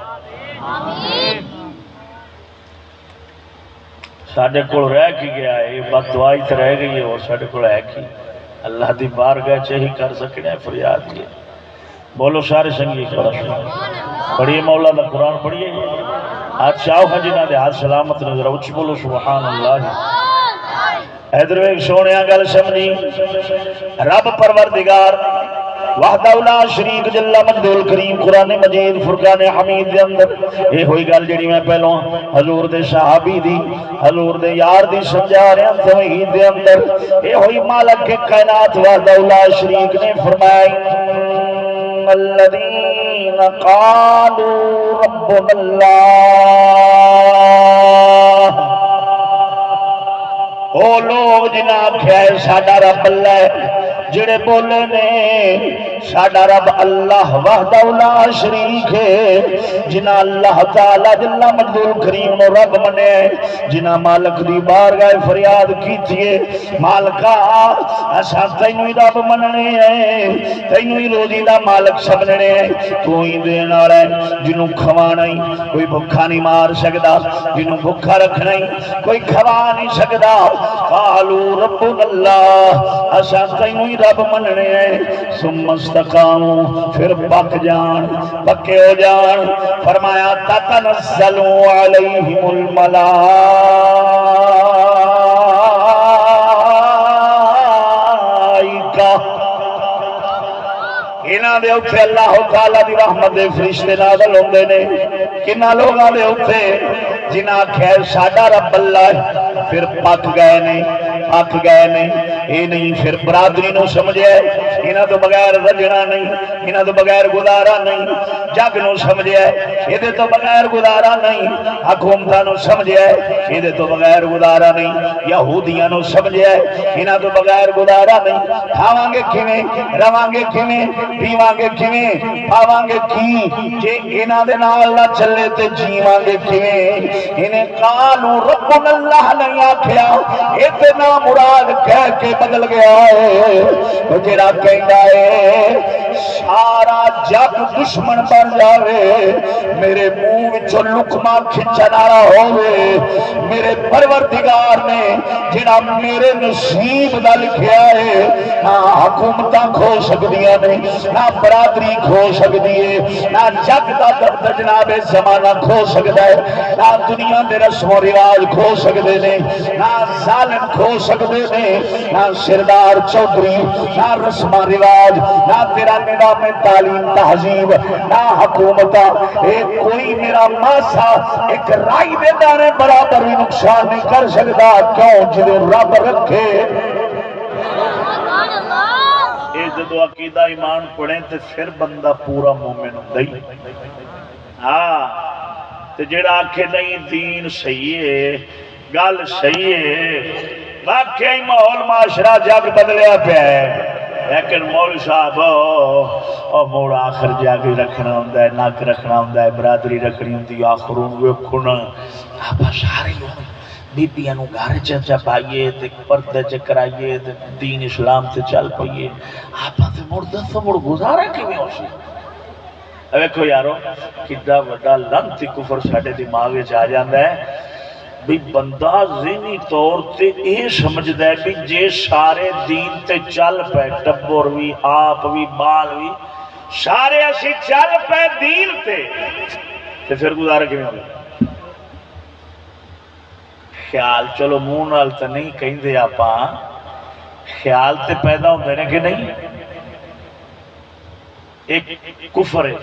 ساڈے کول رہ کی گیا ہے بد دعائی تے رہ گئی ہے اور ساڈے کول ہے کی اللہ دی بارگاہ چ ہی کر سکنے فریاد یہ بولو سارے سنگی پڑھیے مولا دا قرآن پڑھیے ہاتھ چاہو ہاں جنہ دے ہاتھ سلامت نظر اچھ بولو سبحان اللہ حیدر ایک سونے گل سمجھی رب پروردگار وحدہ لا شریک جل مجدول کریم قرآن مجید فرقان حمید دے اندر یہ ہوئی گل جڑی میں پہلوں حضور دے صحابی دی حضور دے یار دی سمجھا رہے ہیں توحید دے اندر یہ ہوئی مالک کے کائنات وحدہ لا شریک نے فرمایا الذین قالوا ربنا اللہ او لوگ جنہ آکھیا ہے ساڈا رب اللہ ہے جڑے بولے نے ساڈا رب اللہ وحدہ لا شریک ہے جنہ اللہ تعالی جل مجدول کریم نو رب منے جنہ مالک دی بارگاہ فریاد کیتی ہے مالکا اساں تینوں ہی رب مننے ہیں تینوں ہی روزی دا مالک سمجھنے ہیں تو ہی دین والا ہے جنوں کھوانا ہی کوئی بھکھا نہیں مار سکدا جنوں بھکھا رکھنا ہی کوئی کھوا نہیں سکدا قالوا ربنا اللہ اساں تینوں ہی رب مننے ہیں ثم استقاموا پھر پک جان پکے ہو جان فرمایا تتنزل علیہم الملائکہ انہاں دے اوتے اللہ تعالی دی رحمت دے فرشتے نازل ہوندے نے کنہ لوگاں دے اوتے جنہاں خیر ساڈا رب اللہ پھر پک گئے نے پک گئے نے یہ نہیں پھر برادری نو سمجھے انہاں تو بغیر رجنا نہیں انہاں تو بغیر گزارا نہیں جگ نو سمجھے یہ تو بغیر گزارا نہیں حکومتاں نو سمجھے یہ تو بغیر گزارا نہیں یہودیاں نو سمجھے انہاں تو بغیر گزارا نہیں کھاواں گے کیویں رواں گے کیویں پیواں گے کیویں پاواں گے کی جے انہاں دے نال نہ چلے تے جیواں گے کیویں انہیں قالوا ربنا اللہ نہیں آکھیا اے تے نا مراد کہہ کے بدل گیا ہے جڑا کہندا ہے سارا جگ دشمن بن جاوے میرے منہ وچوں لقمہ کھچن والا ہووے میرے پروردگار نے جڑا میرے نصیب دا لکھیا ہے نہ حکومتاں کھو سکدیاں نے نہ برادری کھو سکدی ہے نہ جگ دا درد جناب زمانہ کھو سکدا ہے نہ دنیا دے رسم و رواج کھو سکدے نے نہ ظالم کھو سکدے نے نہ سردار چودھری نہ رسم و رواج نہ تیرا نظام تعلیم تہذیب نہ حکومتہ کوئی میرا ماسا ایک رائی دے دانے برابر بھی نقصان نہیں کر سکتا کیوں جنہیں رب رکھے یہ جدو عقیدہ ایمان پڑھیں تو پھر بندہ پورا مومن ہوتا ہی ہاں تو جڑا آکھے نہیں دین صحیح ہے گل صحیح ہے واقعی ماحول معاشرہ جگ بدلیا پیا ہے لیکن مول صاحب اور موڑ آخر جاگی رکھنا ہوندہ ہے ناک رکھنا ہوندہ ہے برادری رکھنی ہوندی ہے آخرون ویکھنا آپ سارے لوگ بیبیاں نو گھر چا پائیے تے پردے چ کرائیے تے دین اسلام تے چل پئیے آپ تے مڑ دس مڑ گزارا کیویں ہوسی ویکھو یارو کڈا وڈا لعنتی کفر ساڈے دماغ وچ آ جاندا ہے بھی بندہ ذہنی طور تے یہ سمجھدا ہے بھی جے سارے دین تے چل پے ٹبر بھی آپ بھی بال بھی سارے اسی چل پے دین تے پھر گزارا کیویں ہوگا خیال چلو منہ نال تے نہیں کہندے آپاں خیال تے پیدا ہوندے نے کہ نہیں ایک کفر ہے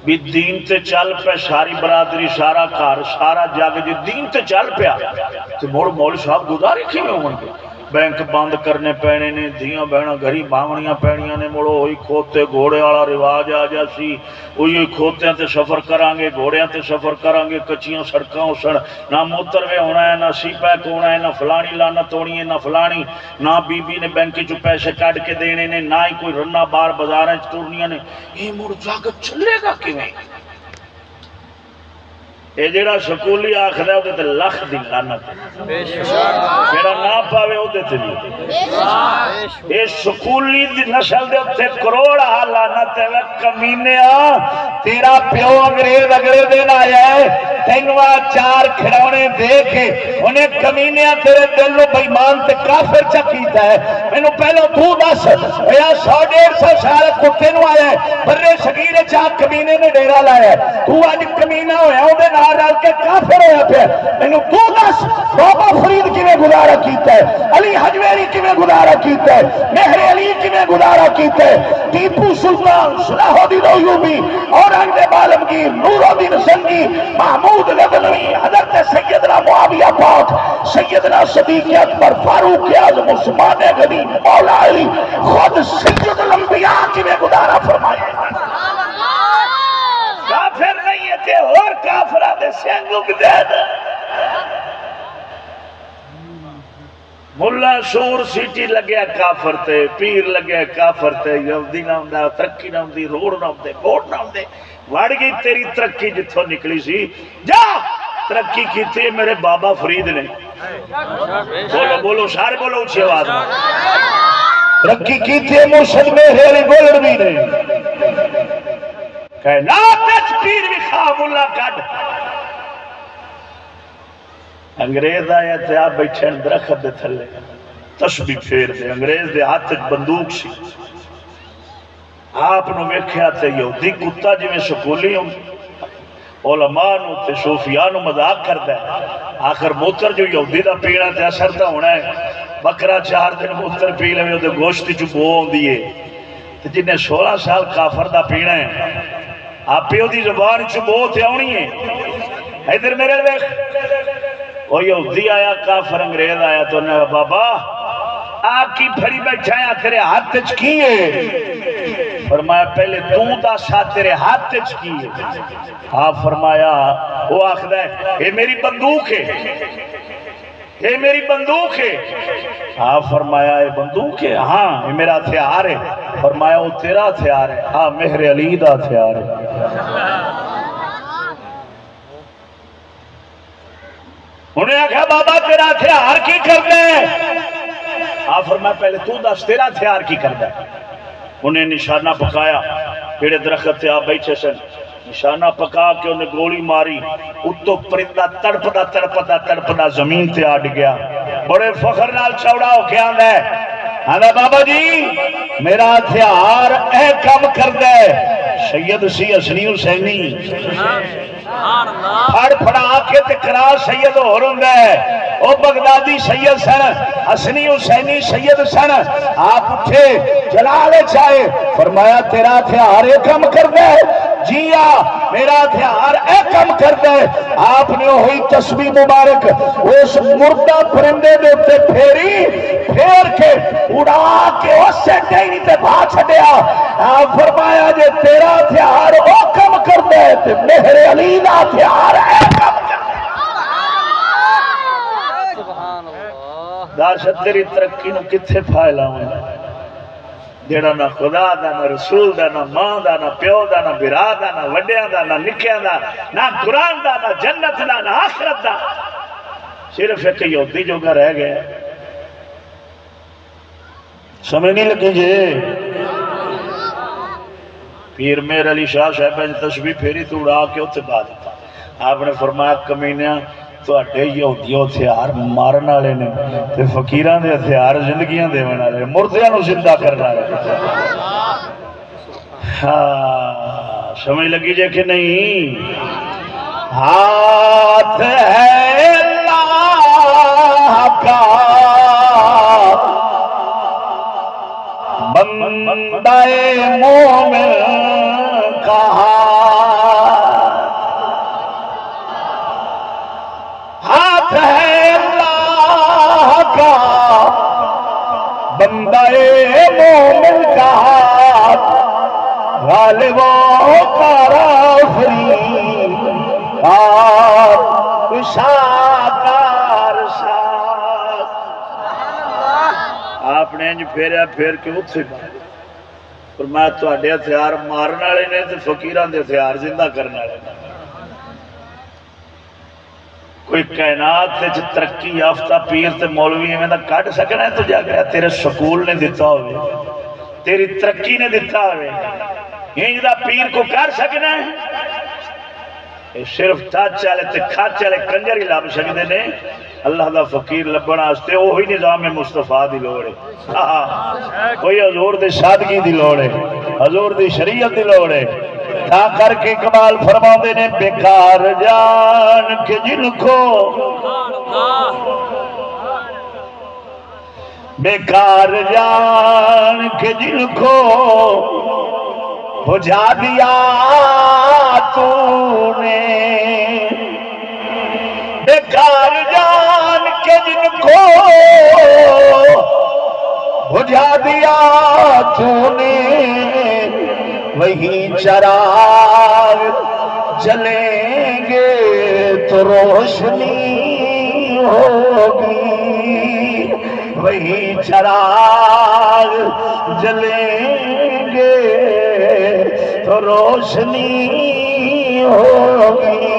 بھی دین تے چل پہ ساری برادری سارا گھر سارا جگ جی دین تے چل پیا تو مڑ مول صاحب گزارے کیویں ہون گے بینک بند کرنے پینے نے دھیاں بہنا گھری باونیاں پینیاں نے مڑو ہوئی کھوتے گھوڑے والا رواج آ جا سی ہوئی کھوتیاں تے سفر کران گے گھوڑیاں تے سفر کران گے کچیاں سڑکاں اسن نہ موتروے ہونا ہے نہ سی پیک ہونا ہے نہ فلانی لعنت ہونی ہے نہ فلانی نہ بی بی نے بینک چ پیسے کٹ کے دینے نے نہ ہی کوئی رنا بار بازاراں چ ٹرنیاں نے یہ مڑ جگ چلے گا کیویں یہ جڑا سکولی آخر وہ لکھ دی لعنت جڑا نہ پاوے وہ سکولی دی نسل دے اتنے کروڑ لعنت ہے کمینیا تیرا پیو انگریز اگلے دن آیا ہے تینوں چار کھڑونے دے کے انہیں کمینیا تیرے دل نو بےمان تے کافر چا کیتا ہے مینوں پہلو تو دس یا 100-150 سال کتے نو آیا ہے برے صغیر چا کمینے نے ڈیرا لایا ہے تو اج کمینہ ہویا اودے نال رل کے کافر ہویا پیا مینوں تو دس بابا فرید کیویں گزارا کیتا ہے علی حجویری کیویں گزارا کیتا ہے مہر علی کیویں گزارا کیتا ہے ٹیپو سلطان صلاح الدین ایوبی اورنگزیب عالمگیر نور الدین سنگی محمود غزنوی حضرت سیدنا معاویہ پاک سیدنا صدیق اکبر فاروق اعظم عثمان غنی مولا علی خود سید الانبیاء کیویں گزارا فرمایا کافر نہیں ہے تے اور کافرہ دے سینگوں کی دید ملا شور سیٹی لگیا کافر تے پیر لگیا کافر تے یہودی نہ ہوندہ ترقی نہ ہوندی روڑ نہ ہوندے بوڑ نہ ہوندے وڑ گئی تیری ترقی جتھوں نکلی سی جا ترقی کی تھی میرے بابا فرید نے بولو بولو سارے بولو اچھی آواز ترقی کی تھی مرشد میں ہیری گولڈوی نے کہے نا تچ پیر بھی خواہ ملا کڑ انگریز آیا تھے آپ بیٹھے درخت دے تھلے تسبیح پھیر دے انگریز دے ہاتھ بندوق سی آپ نو ویکھیا تے یہودی کتا جی میں سکولی ہوں علماء نو تے صوفیاء نو مذاق کردا ہے آخر موتر جو یہودی دا پینا تے اثر تے ہونا ہے بکرا 4 دن موتر پی لے او تے گوشت چ بو ہوندی ہے تے جن نے 16 سال کافر دا پینا ہے آپ پیو دی زبان چ بو تے آونی ہے ادھر میرے ویکھ وہ یہودی آیا کافر انگریز آیا تو نے بابا آپ کی پھڑی بیٹھا ہے تیرے ہاتھ کی ہے فرمایا پہلے تو دسا تیرے ہاتھ کی ہے آپ فرمایا وہ آخر ہے یہ میری بندوق ہے یہ میری بندوق ہے آپ فرمایا یہ بندوق ہے ہاں یہ میرا ہتھیار ہے فرمایا وہ تیرا ہتھیار ہے ہاں مہر علی دا ہتھیار ہے انہیں آکھا بابا تیرا ہتھیار کی کرنا ہے آپ فرمایا پہلے تو دس تیرا ہتھیار کی کرنا ہے انہیں نشانہ پکایا پیڑے درخت سے آپ بیٹھے سن نشانہ پکا کے انہیں گولی ماری اتو پرندہ تڑپدا تڑپدا تڑپدا زمین تے آڈ گیا بڑے فخر نال چوڑا ہو کے آندا ہے آندا بابا جی میرا ہتھیار اے کم کردا ہے سید سی حسنی حسینی پھڑ پھڑا کے تکرار سید ہو رہا ہے او بغدادی سید سن حسنی حسینی سید سن آپ اٹھے جلالے چاہے فرمایا تیرا ہتھیار اے کم کردا ہے جیا میرا ہتھیار اے کم کردا ہے آپ نے ہوئی تسبیح مبارک اس مردہ پرندے دے تے پھیری پھیر کے اڑا کے اس سے ٹہنی تے بھا چھڈیا آپ فرمایا جے تیرا ہتھیار او کم کردا ہے تے مہر علی دا ہتھیار اے کم داشت تیری ترقی نو کتھے پھائلا ہوں جیڑا نہ خدا دا نہ رسول دا نہ ماں دا نہ پیو دا نہ برا دا نہ وڈیاں دا نہ نکیاں دا نہ قرآن دا نہ جنت دا نہ آخرت دا صرف ایک یہودی جو گھر رہ گئے سمجھ نہیں لگی جی پیر میر علی شاہ صاحب نے تسبیح پھیری تو اڑا کے اتنے با دیتا آپ نے فرمایا کمینیاں تواڈے یہودیوں ہتھیار مارن والے نے تے فقیراں دے ہتھیار زندگیاں دیون والے مردیاں نو زندہ کرن والے ہاں سمجھ لگی جے کہ نہیں ہاتھ ہے اللہ کا بندہ مومن کا ہاتھ ہے اللہ کا بندہ مومن کا ہاتھ غالب و کارافری آپ شاکار شاک آپ نے انج پھیریا پھیر کے اتھے بات فرمایا تواڈے ہتھیار مارن والے نے تے فقیراں دے ہتھیار زندہ کرن والے نے کوئی کائنات وچ ترقی یافتہ پیر تے مولوی ایویں دا کڈ سکنا ہے؟ تو جا گیا تیرے سکول نے دیتا ہوئے، تیری ترقی نے دیتا ہوئے، انج دا پیر کو کر سکنا ہے؟ یہ صرف ٹچ والے تے کھچ والے کنجر ہی لب سکتے نے۔ اللہ دا فقیر لبن واسطے وہی نظام مصطفیٰ دی لوڑ ہے، کوئی حضور دی سادگی دی لوڑ ہے، حضور دی شریعت دی لوڑ ہے۔ تا کر کے اقبال فرماتے نے بیکار جان کے جن کو، بیکار جان کے جن کو بجھا دیا تو نے، بیکار جان کے جن کو بجھا دیا تو نے، وہی چراغ جلیں گے تو روشنی ہوگی، وہی چراغ جلیں گے تو روشنی ہوگی۔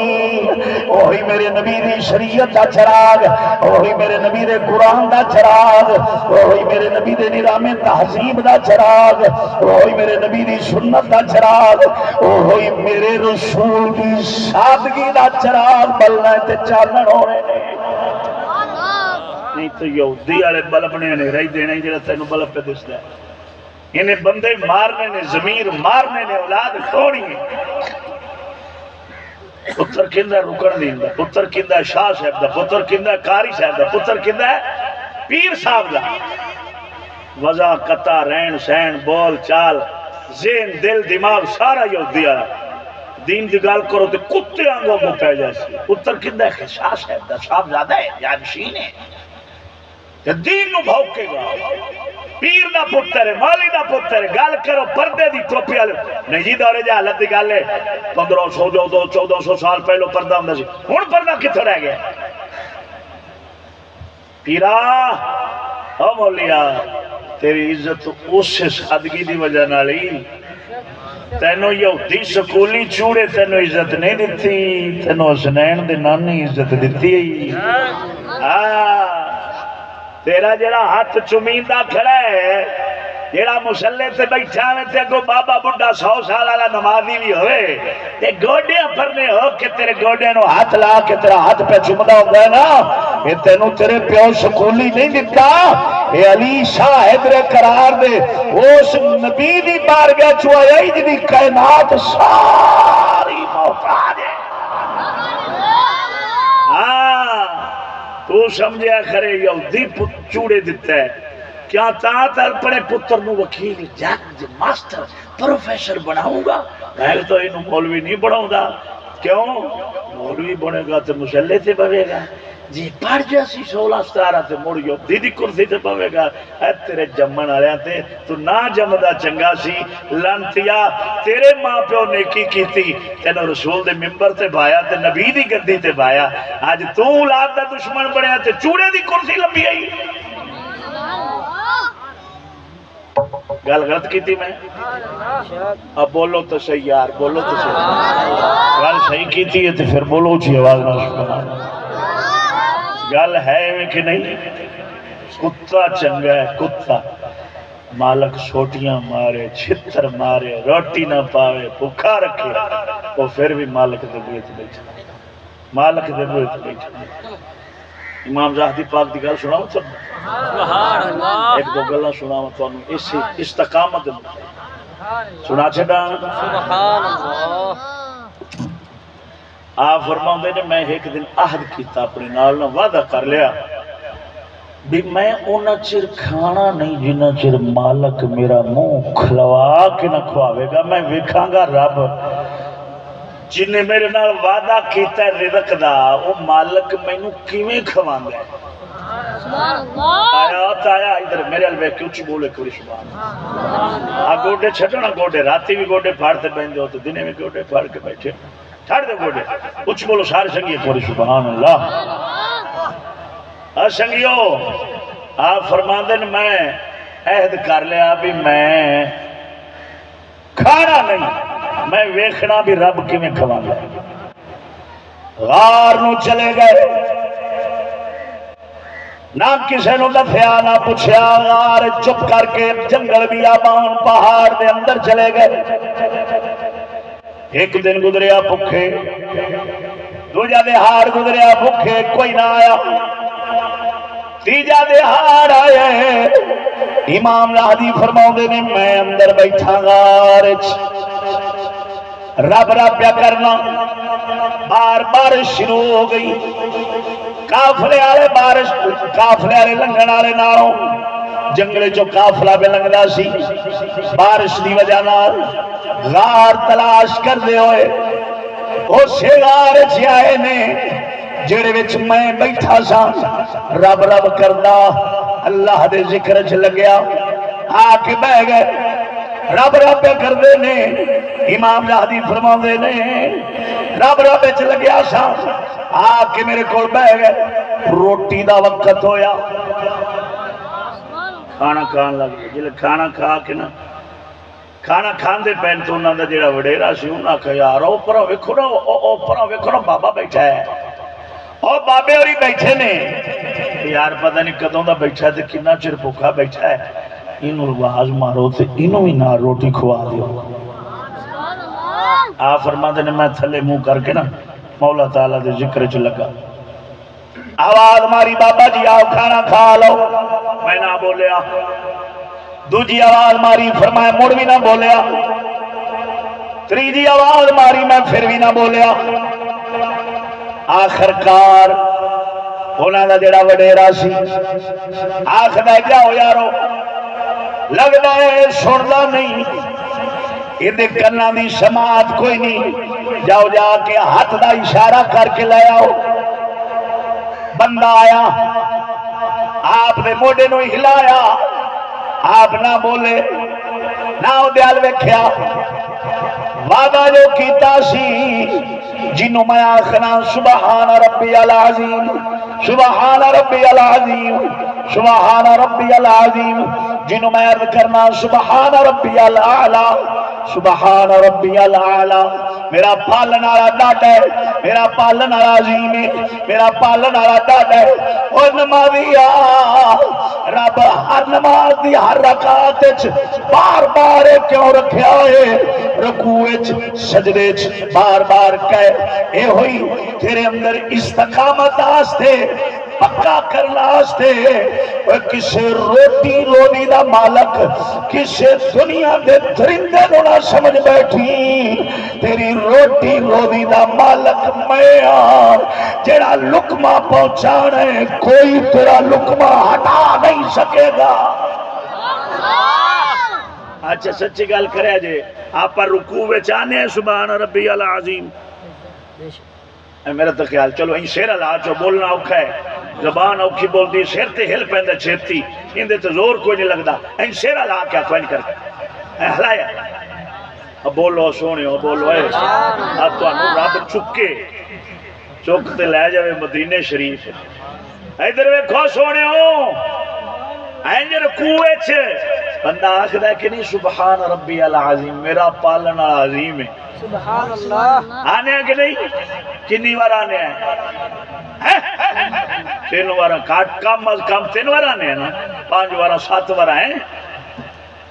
وہی میرے نبی دی شریعت دا چراغ، وہی میرے نبی دے قرآن دا چراغ، وہی میرے نبی دے نظام تہذیب دا چراغ، وہی میرے نبی دی سنت دا چراغ، وہی میرے رسول دی سادگی دا چراغ بلنا تے چالن ہو رہے نے۔ نہیں تو یہودی والے بلب نے رہی دینا جڑا تینوں بلب پہ دستا ہے۔ انہیں بندے مارنے نے، ضمیر مارنے نے، اولاد کھوڑی ہے۔ پتر کندہ رکن دیندا، پتر کندہ شاہ صاحب دا، پتر کندہ کاری صاحب دا، پتر کندہ پیر صاحب دا۔ وضع قطع رہن سہن بول چال ذہن دل دماغ سارا یہودی والا۔ دین دی گل کرو تے کتے آنگوں کو پہ جیسی۔ پتر کندہ شاہ صاحب دا، صاحب زیادہ ہے جانشین ہے، دین نو بھوکے گا۔ پیر دا پتر ہے، مالی دا پتر ہے، گل کرو پردے دی ٹوپی والے نہیں جی دورے جا حالت دی گل ہے 1500 سال پہلو پردہ ہوندا سی، ہن پردہ کتھوں رہ گیا؟ پیرا او مولیا تیری عزت اس سادگی دی وجہ نال ہی، تینوں یہودی سکولی چوڑے تینوں عزت نہیں دیتی، تینوں حسنین دے نانی عزت دیتی ہے۔ تیرا جڑا ہاتھ چمیندہ کھڑا ہے، جڑا مسلے تے بیٹھا ہے تے اگوں بابا بڈھا 100 سال والا نمازی بھی ہوئے تے گوڈیاں پرنے ہو کے تیرے گوڈیاں نو ہاتھ لا کے تیرا ہاتھ پہ چمدا ہوندا ہے نا، یہ تینوں تیرے پیو سکولی نہیں دیتا، یہ علی شاہ حیدر قرار دے اس نبی دی بارگاہ چ آیا جدی کائنات ساری محتاج ہے۔ تو سمجھیا کرے یہودی چوڑے دیتا ہے کیا تا اپنے پتر نو وکیل جج ماسٹر پروفیسر بناؤں گا، میں تو انہوں مولوی نہیں بناؤں گا۔ کیوں؟ مولوی بنے گا تو مسلے سے پوے گا، جی پڑھ جاسی 16-17 تے مڑ یہودی دی کرسی تے پوے گا۔ اے تیرے جمن والے تے تو نہ جمدا چنگا سی، لانتیا تیرے ماں پیو نیکی کیتی، تینوں رسول دے ممبر تے بایا تے نبی دی گدی تے بایا، اج تو اولاد دا دشمن بنیا تے چوڑے دی کرسی لمبی آئی۔ گل غلط کیتی میں؟ اب بولو تو صحیح یار، بولو تو صحیح، گل صحیح کیتی ہے تو پھر بولو اچھی آواز نہ سنا۔ گل ہے کہ نہیں؟ کتا چنگا ہے، کتا مالک سوٹیاں مارے، چھتر مارے، روٹی نہ پاوے، بھوکا رکھے، وہ پھر بھی مالک دے بوئے تے بیٹھا، مالک دے بوئے تے بیٹھا۔ امام زاہدی پاک دی گل سناؤں سب، ایک دو گلاں سناؤں تو اس استقامت سنا چھڑا۔ آپ فرماؤں دے نے میں ایک دن عہد کیتا اپنے نال نہ وعدہ کر لیا بھی میں اونا چر کھانا نہیں جنا چر مالک میرا منہ کھلوا کے نہ کھواوے گا، میں ویکھاں گا رب جن نے میرے نال وعدہ کیتا ہے رزق دا، وہ مالک مینوں کیویں کھواندا ہے۔ آیا آیا ادھر میرے الوے کیوں چی بولے کوئی سبحان اللہ۔ گوڈے چھٹو نا، گوڈے راتی بھی گوڈے پھاڑتے بیندے ہو تو دنے میں گوڈے پھاڑ کے بیٹھے، چھاڑ دے گوڈے، کچھ بولو سارے سنگیے کوئی سبحان اللہ۔ سنگیو آپ فرماندے نے میں عہد کر لیا بھی میں کھانا نہیں، میں ویکھنا بھی رب کیویں کھواندا ہے۔ غار نو چلے گئے، نہ کسی نو دفیا نہ پوچھا، غار چپ کر کے جنگل بیابان پہاڑ دے اندر چلے گئے۔ ایک دن گزریا بھوکے، دوجا دہاڑ گزریا بھوکے، کوئی نہ آیا، تیجا دہاڑ آئے، امام راہدی فرماؤندے نے میں اندر بیٹھا غار رب رب پیا کرنا، بار بارش شروع ہو گئی، قافلے والے بارش قافلے والے لنگن والے نالوں جنگلے جو قافلہ پہ لنگدا سی، بارش دی وجہ نال غار تلاش کردے ہوئے اسے غار چ آئے نے جڑے وچ میں بیٹھا سا، رب رب کردا اللہ دے ذکر چ لگیا، آ کے بہ گئے، رب رب کردے نے، امام راہدی فرماندے نے رب رب وچ لگیا سا، آ کے میرے کول بہ گئے، روٹی دا وقت ہویا، کھانا کھان لگ گئے، جلے کھانا کھا کے نا کھانا کھاندے پین تو انہاں دا جڑا وڈیرا سی انہاں کہا یار اوپر ویکھو نا بابا بیٹھا ہے، او بابے ہوری بیٹھے نے، یار پتہ نہیں کدوں دا بیٹھا تے کنا چر بھوکا بیٹھا ہے، انہوں آواز مارو تے انہوں ہی نہ روٹی کھوا دیو۔ آپ فرماتے نے میں تھلے منہ کر کے نا مولا تعالیٰ دے ذکر چ لگا، آواز ماری بابا جی آؤ کھانا کھا لو، میں نہ بولیا، دوجی آواز ماری فرمایا مڑ بھی نہ بولیا، تریجی آواز ماری میں پھر بھی نہ بولیا، آخر کار انہاں دا جڑا وڈیرا سی آخدا جاؤ یارو، لگدا ہے سندا نہیں، یہ کنا دی سماعت کوئی نہیں، جاؤ جا کے ہاتھ دا اشارہ کر کے لے آؤ۔ بندہ آیا، آپ نے موڈے نو ہلایا، آپ نہ بولے نہ دیال ویکھیا، وعدہ جو کیتا سی جنوں میں آخنا سبحان ربی العظیم، سبحان ربی العظیم، سبحان ربی العظیم، جنوں میں عرض کرنا سبحان ربی الاعلی، سبحان ربی الاعلی، میرا پالن والا ڈاڈا ہے، میرا پالن والا عظیم ہے، میرا پالن والا ڈاڈا ہے۔ اور نمازیا رب ہر نماز دی ہر رکعت وچ بار بار کیوں رکھیا ہے، رکوع وچ سجدے وچ بار بار کہے اے ہوئی تیرے اندر استقامت واسطے پکا کرنا واسطے، کسے روٹی روٹی دا مالک کسے دنیا دے درندے نو نہ سمجھ بیٹھی، تیری روٹی روٹی دا مالک میں ہاں، جڑا لقمہ پہنچانا ہے کوئی تیرا لقمہ ہٹا نہیں سکے گا۔ اچھا سچی گل کرے جے آپ رکوع وچ آنے ہیں سبحان ربی العظیم، میرا تو خیال چلو این شیر اللہ جو بولنا اوکھا ہے، زبان اوکھی بول دی، شیر تے ہل پہندے چھتی، اندے تے زور کوئی نہیں لگدا، این شیر اللہ کیا کوئی نہیں کرتا، ہلایا اب بولو سونیو بولو اے اب تو انو رب چکے چکتے لے جاوے مدینہ شریف، ادھر ویکھو سونیو این جو رکوع وچ بندہ آخدا ہے کہ نہیں سبحان ربی العظیم، میرا پالن عظیم ہے، سبحان اللہ، آنے ہیں کہ نہیں؟ کنی بار آنے ہیں؟ تین بار کم از کم 3 بار آنے ہیں نا، 5 بار 7 بار آئے،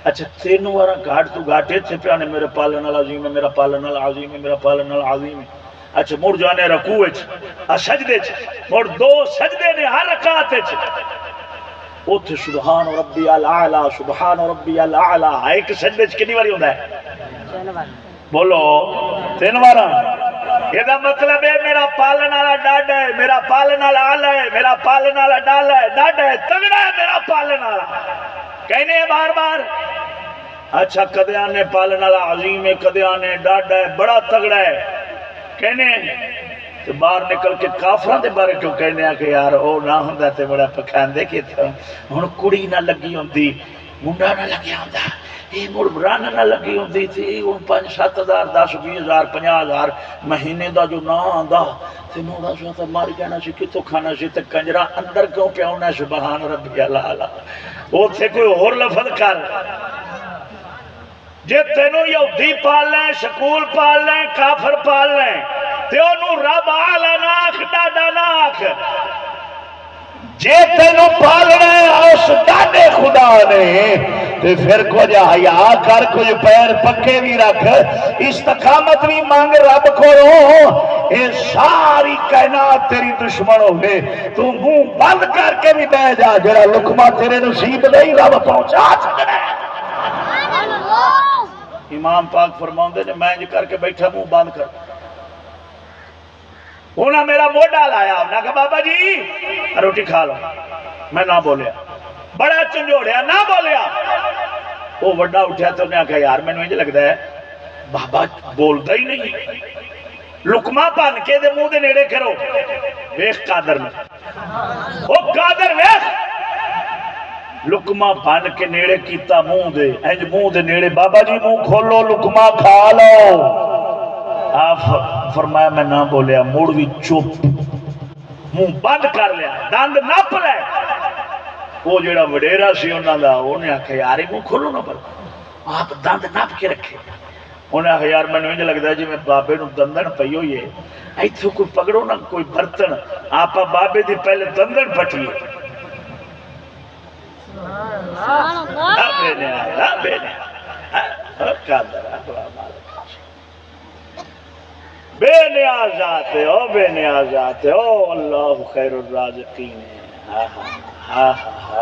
اچھا 3 بار گھاٹ تو گھاٹے تھے پہ آنے میرے پالن العظیم ہے، میرا پالن العظیم ہے، میرا پالن العظیم ہے، اچھا مڑ جانے رکوع وچ سجدے چ مڑ 2 سجدے نے ہر رکعت وچ اوتھے سبحان ربی الاعلی، سبحان ربی الاعلی، ایک سجدے چ کنی باری ہوندا ہے؟ بولو 3 بار۔ یہ مطلب ہے میرا پالن والا ڈاڈا ہے، میرا پالن والا آلہ ہے، میرا پالن والا ڈالا ہے، ڈاڈا ہے، تگڑا ہے میرا پالن والا، کہنے بار بار۔ اچھا کدے آنے پالن والا عظیم ہے، کدے آنے ڈاڈا ہے، بڑا تگڑا ہے، کہنے تو باہر نکل کے کافران دے بارے کیوں کہنے ہیں کہ یار او نہ ہوندہ تے بڑا پکھاندے کی تھا، ہن کڑی نہ لگی ہوندی، منڈا نہ لگی ہوندہ، یہ مڑ بران نہ لگی ہوندی تھی، ان 5-7 ہزار 10-20 ہزار 50 ہزار مہینے دا جو نہ آندہ تے نو دا سو تا مار جانا سی، کتوں کھانا سی تے کنجرہ اندر کیوں پہ ہونا سبحان ربی اللہ، وہ تھے کوئی اور لفظ کر، جے تینوں یہودی پال لیں، شکول پال لیں، کافر پال لیں، تے انہوں رب آلہ ناکھ ڈاڈا ناکھ جے تینوں پالنا ہے اس ڈاڈے خدا نے تے پھر کچھ حیا کر کچھ پیر پکے بھی رکھ استقامت بھی مانگ رب کو اے ساری کائنات تیری دشمن ہو گئے تو منہ بند کر کے بھی بہ جا جڑا لقمہ تیرے نصیب نہیں رب پہنچا سکنا ہے۔ امام پاک فرماؤندے نے میں کر کے بیٹھا منہ بند کر انہاں میرا موڈا لایا انہاں کہا بابا جی روٹی کھا لو میں نہ بولیا بڑا چنجوڑیا نہ بولیا وہ وڈا اٹھیا تو انہیں کہا یار میں نے لگتا ہے بابا بولتا ہی نہیں لقمہ پان کے دے منہ دے نیڑے کرو ویخ قادر میں وہ قادر ویخ لقمہ پان کے نیڑے کیتا منہ دے انج منہ دے نیڑے بابا جی منہ کھولو لقمہ کھا لو آپ فرمایا میں نہ بولیا موڑ بھی چپ منہ بند کر لیا دند نپ لے وہ جڑا وڈیرا سی انہاں دا انہیں آکھیا یار منہ کھولو نہ پر آپ دند نپ کے رکھے انہیں آکھیا یار میں نہیں لگتا جی میں بابے نو دندن پئی ہوئی ہے ایتھے کوئی پکڑو نہ کوئی برتن آپ بابے دی پہلے دندن پٹیے بے نیاز آتے ہو بے نیاز آتے ہو اللہ خیر الرازقین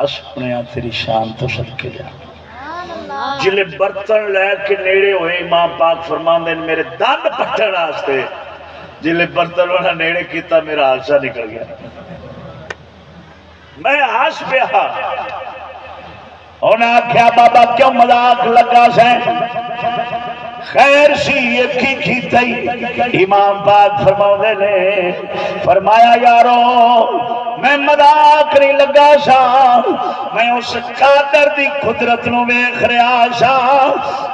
سپنے تیری شان تو صدقے جا جلے برتن لے کے نیڑے ہوئے امام پاک فرماندے میرے دند پٹھن واسطے جلے برتن انہاں نیڑے کیتا میرا حادثہ نکل گیا میں ہنس پیا انہیں آخیا بابا کیوں مذاق لگا سیں خیر سی یہ کی تھی امام پاک فرماؤں نے فرمایا یارو میں مذاق نہیں لگا سا میں اس قادر دی قدرت نو ویکھ رہا سا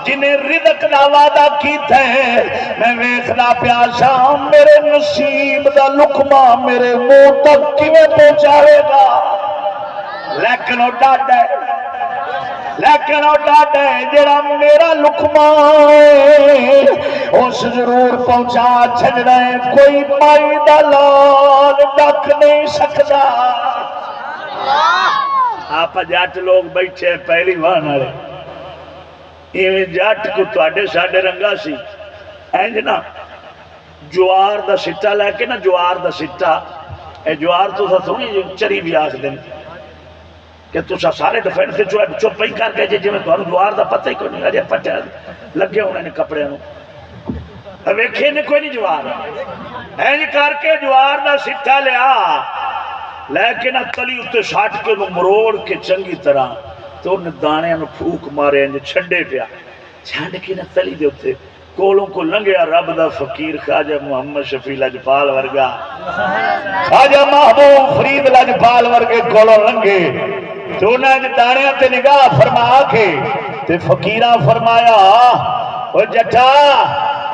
جنہیں رزق دا وعدہ کیتا ہے میں ویکھدا پیا سا میرے نصیب دا لقمہ میرے منہ تک کیویں پہنچاوے گا لیکن وہ ڈاڈا ہے لیکن وہ ڈاڈا ہے جڑا میرا لقمہ اس ضرور پہنچا چھڑنا ہے کوئی مائی دا لال ڈک نہیں سکتا آپ جٹ لوگ بیٹھے پہلی وان والے ایویں جٹ کو تواڈے ساڈے رنگا سی انج نا جوار دا سٹا لے کے نا جوار دا سٹا اے جوار تو تھوڑی چری بھی آکھ دین کہ تسا سارے ڈیفینس سے چپ ہی کر کے جی میں تمہیں جوار دا پتہ ہی کوئی نہیں اجے پٹے لگے ہونے نے کپڑے ویکھے نے کوئی نہیں جوار اینج کر کے جوار دا سٹا لیا لیکن تلی اتنے سٹ کے مروڑ کے چنگی طرح تو انہیں دانے پھوک مارے انج چھنڈے پیا چھنڈ کے نہ تلی دے اتنے کولوں کو لنگیا رب دا فقیر خواجہ محمد شفیع لجپال ورگا خواجہ محبوب فرید لجپال ورگے کولوں لنگے تو انہیں دانیاں تے نگاہ فرما کے تے فقیرہ فرمایا او جٹا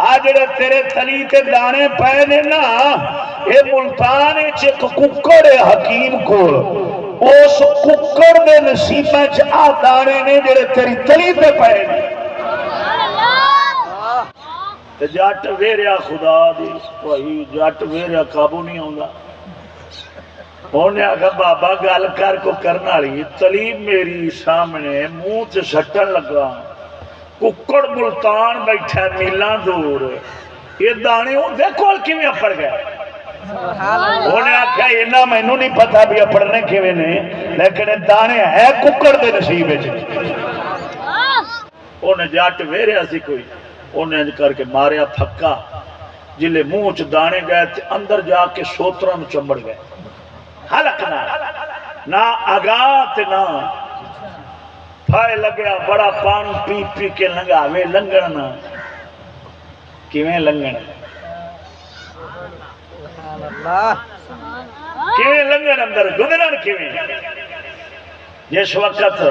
آجڑے تیرے تلی تے دانے پہنے نا اے ملتانے چک ککڑ حکیم کو اس ککڑ دے نصیبہ چاہ دانے نے جڑے تیری تلی تے پہنے جٹ ویریا خدا دی بھائی جٹ ویریا قابو نہیں آؤں انہیں آگا بابا گل کر کو کرنا والی تلی میری سامنے منہ سے سٹن لگا ککڑ ملتان بیٹھا میلاں دور یہ دانے دیکھو کیویں اپڑ گئے انہیں آخیا اینا مینوں نہیں پتا بھی اپڑنے کیویں نے لیکن دانے ہے ککڑ دے نصیب انہیں جٹ ویریا سی کوئی انہیں انج کر کے ماریا پھکا جلے منہ چ دانے گئے تے اندر جا کے سوتراں چمڑ گئے حلق نہ آگاہ تے نہ پھائے لگیا بڑا پانی پی پی کے لنگاوے لنگن نہ کیویں لنگن کیویں لنگن اندر گزرن کیویں جس وقت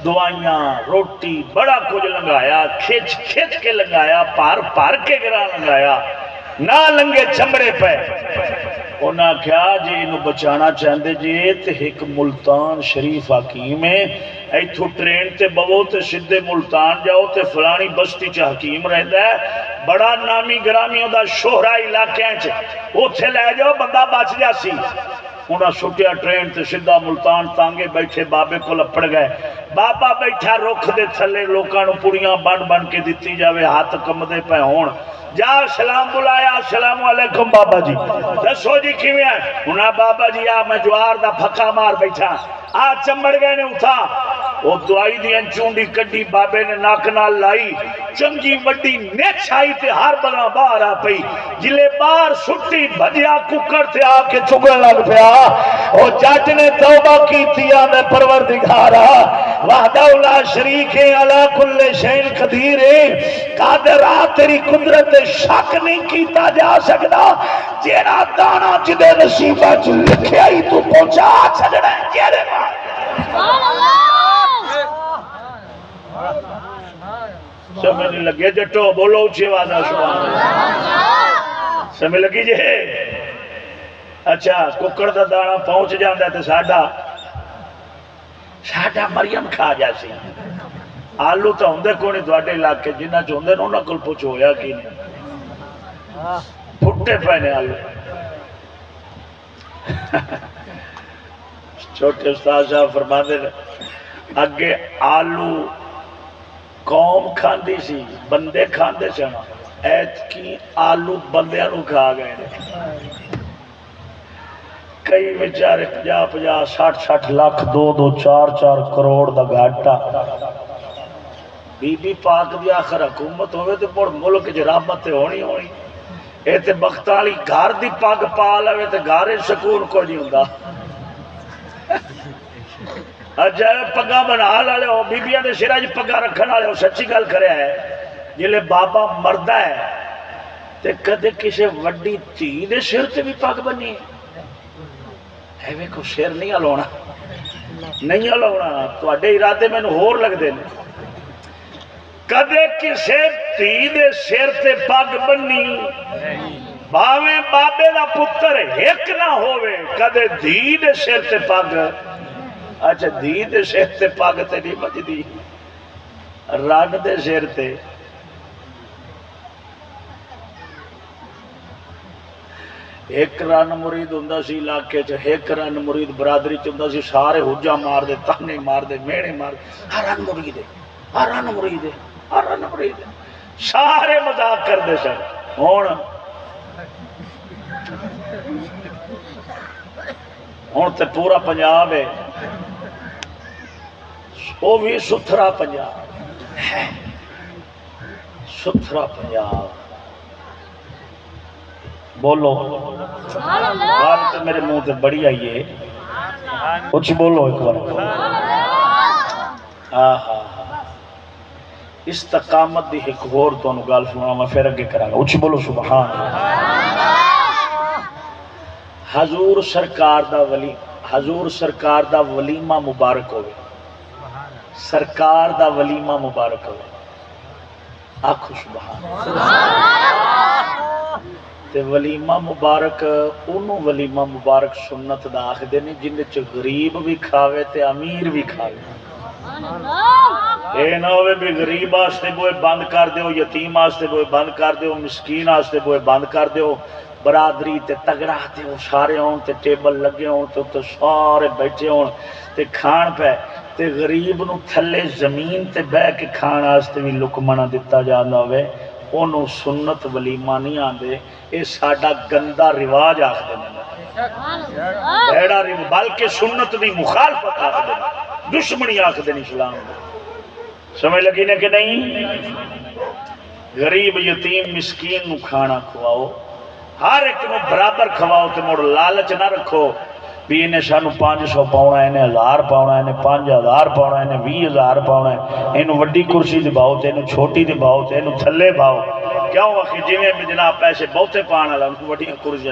دوائیاں روٹی بڑا کچھ لنگایا کھچ کھچ کے لنگایا پار پار کے گرا لنگایا نہ لنگے چمڑے پہ انہاں کیا جی انہوں بچانا چاہتے جی تے ایک ملتان شریف حکیم ہے ایتھو ٹرین تے بوو تے سدھے ملتان جاؤ تے فلانی بستی چ حکیم رہندا ہے بڑا نامی گرامی دا شہرا علاقے چ اوتھے لے جاؤ بندہ بچ جاسی انہاں سٹیا ٹرین تے سیدھا ملتان تانگے بیٹھے بابے کو لپڑ گئے بابا بیٹھا رکھ دے تھلے لوکاں نوں پوڑیاں بن بن کے دتی جاوے ہاتھ کمدے پے ہون جا سلام بلایا السلام علیکم بابا جی دسو جی کیویں ہے انہاں بابا جی آ میں جوار دا پھکا مار بیٹھا آ چمڑ گئے نے اٹھا وہ دوائی دی چونڈی کڈی بابے نے ناک نال لائی چنگی وڈی نچ آئی تے ہر بلا باہر آ پئی جلے باہر سٹی بھجیا ککڑ تے آ کے چگن لگ پیا او جج نے توبہ کیتی میں پروردگارا وحدہ لا شریک علی کل شیء قدیر قادر تیری قدرت شک نہیں کیتا جا سکدا جیڑا دانا جدے نصیبہ چ لکھیا ہی تو پہنچا چھڑنا جیڑے سمجھ لگے جٹو بولو اچھی آواز سبحان اللہ سمجھ لگی جی اچھا ککڑ دا دانا پہنچ جاندا تے ساڈا مریم کھا جاسی آلو تو ہوندے کوئی تواڈے علاقے جنہاں چ ہوندے انہاں کول پوچھ ہویا کی نہیں پھٹے پے نے آلو چھوٹے استاد صاحب فرماندے نے اگے آلو قوم کھاندی سی بندے کھاندے سن ایت کی آلو بندیاں نوں کھا گئے نے کئی بیچارے 50 60 لاکھ 2 4 کروڑ دا گھاٹا بی بی پاک دی آخر حکومت ہوئے تے مڑ ملک جرابت ہونی اے تے بخت والی گھر دی پگ پا لوے تے گھر سکون کو نہیں ہوندا اجے پگا بنا لے او بیبیاں دے سراں وچ پگا رکھن والے سچی گل کریا ہے جلے بابا مردا ہے تے کدے کسے وڈی دھی دے سر تے بھی پگ بنی ہے ویکھو سر نہیں ہلاونا نہیں ہلاونا تواڈے ارادے مینوں ہور لگدے نے کدے کسے دھی دے سر تے پگ بنی باویں بابے دا پتر ایک نہ ہووے کدے دھی دے سر تے پگ اچھا دھی دے سر تے پگ تے نہیں بجدی رن دے سر تے ایک رن مرید ہوندا سی علاقے چ ایک رن مرید برادری چ ہوندا سی سارے حجا مار دے تانے مار دے میڑے مار دے ہر رن مرید ہے ہر رن مرید ہے ہر رن مرید ہے سارے مذاق کردے سن ہن تے پورا پنجاب ہے وہ بھی ستھرا پنجاب ہے ستھرا پنجاب بولو بات تو میرے منہ تے بڑی آئی ہے کچھ بولو ایک بار استقامت دی ایک اور تانوں گل سنا میں پھر اگے کراں گا اچھی بولو سبحان حضور سرکار دا ولی حضور سرکار دا ولیمہ مبارک ہوئے سرکار دا ولیمہ مبارک ہوئے آکھو سبحان تے ولیمہ مبارک انہوں ولیمہ مبارک سنت دا آخ دینے جن چ غریب بھی کھاوے تے امیر بھی کھاوے اے نہ ہوئے بھی غریب آستے بوئے بند کر دیو یتیم آستے بوئے بند کر دیو مسکین آستے بوئے بند کر دیو برادری تے تگڑا تے وہ سارے ہون تے ٹیبل لگے ہون تے سارے بیٹھے ہون تے کھان پہ تے غریب نو تھلے زمین تے بہ کے کھان آستے بھی لکمانہ دیتا جانا ہوئے انہوں سنت ولیمہ نہیں آندے اے ساڑا گندہ رواج آخ دینا بیڑا رواج بلکہ سنت دی مخالفت آخ دینا دشمنی آخ دینا اسلام سمجھ لگی نے کہ نہیں غریب یتیم مسکین نو کھانا کھواؤ ہر ایک نو برابر کھواؤ تے مڑ لالچ نہ رکھو بھی انہیں سانو 500 پاؤنا انہیں 1000 پاؤنا انہیں 5000 پاؤنا انہیں 20000 پاؤنا انہوں وڈی کرسی دے باؤ تے انہوں چھوٹی دے باؤ تے انہوں تھلے باؤ کیوں وقت جویں بھی جناب پیسے بہتے پانا لگا انہوں وڈی کرسی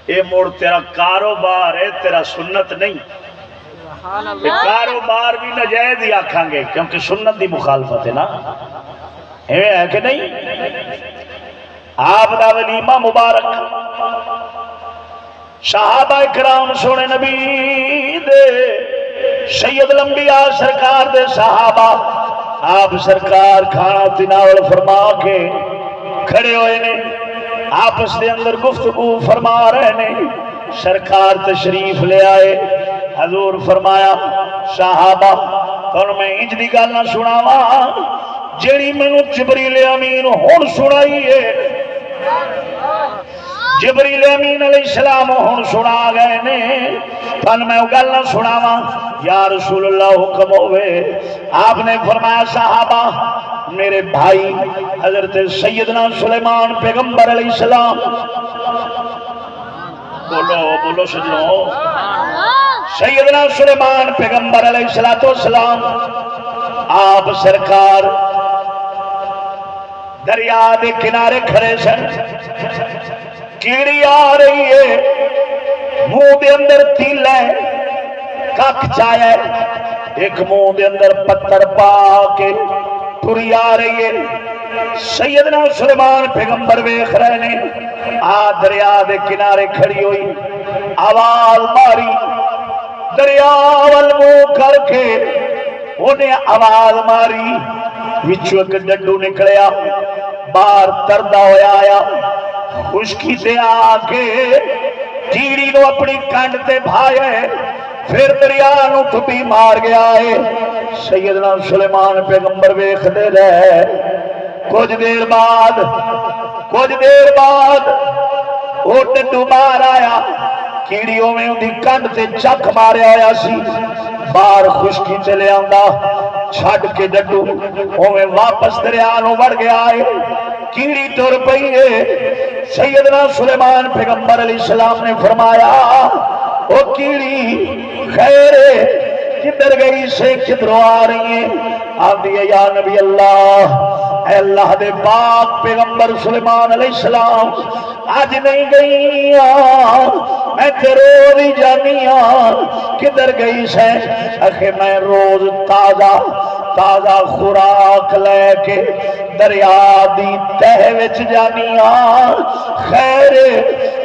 اے موڑ تیرا کاروبار ہے تیرا سنت نہیں کاروبار بھی نجائز ہی آکھاں گے کیونکہ سنت دی مخالفت ہے نا ہے کہ نہیں آپ دا ولیمہ مبارک صحابہ کرام سونے نبی دے سید الانبیاء سرکار دے صحابہ آپ سرکار کھانا تناول فرما کے کھڑے ہوئے نے آپس دے اندر گفتگو فرما رہے نے سرکار تشریف لے آئے حضور فرمایا صحابہ اور میں انج دی گل نہ سناواں جیڑی مینوں جبریل امین ہن سنائی ہے جبریل امین علیہ السلام ہن سنا گئے نے پن میں وہ گل نہ سناواں یا رسول اللہ حکم ہوئے آپ نے فرمایا صحابہ میرے بھائی حضرت سیدنا سلیمان پیغمبر علیہ السلام بولو بولو سجنو سیدنا سلیمان پیغمبر علیہ السلام آپ سرکار دریا دے کنارے کھڑے سن کیڑی آ رہی ہے منہ دے اندر تیل ہے کک چایا ہے ایک منہ دے اندر پتھر پا کے ٹری آ رہی ہے سیدنا سلیمان پیغمبر ویکھ رہے نے آ دریا دے کنارے کھڑی ہوئی آواز ماری دریا وال منہ کر کے انہیں آواز ماری وچوں ایک ڈڈو نکلیا باہر تردا ہویا آیا خشکی تے آ کے کیڑی نو اپنی کنڈ تے بھایا پھر دریا نو ٹھپی مار گیا ہے سیدنا سلیمان پیغمبر ویکھدے رہے کچھ دیر بعد وہ ڈڈو باہر آیا کیڑی اوویں اودی کنڈ تے چک ماریا ہویا سی باہر خشکی چلے آندا چھڈ کے ڈڈو اوویں واپس دریا نو وڑ گیا ہے کیڑی ٹر پئی ہے سیدنا سلیمان پیغمبر علیہ السلام نے فرمایا او کیڑی خیر کدھر گئی سے کدھروں آ رہی ہے آندی ہے یا نبی اللہ اے اللہ دے پاک پیغمبر سلیمان علیہ السلام آج نہیں گئی میں تے روز ہی جانی کدھر گئی سے اکھے میں روز تازہ خوراک لے کے دریا دی تہ وچ جانی خیر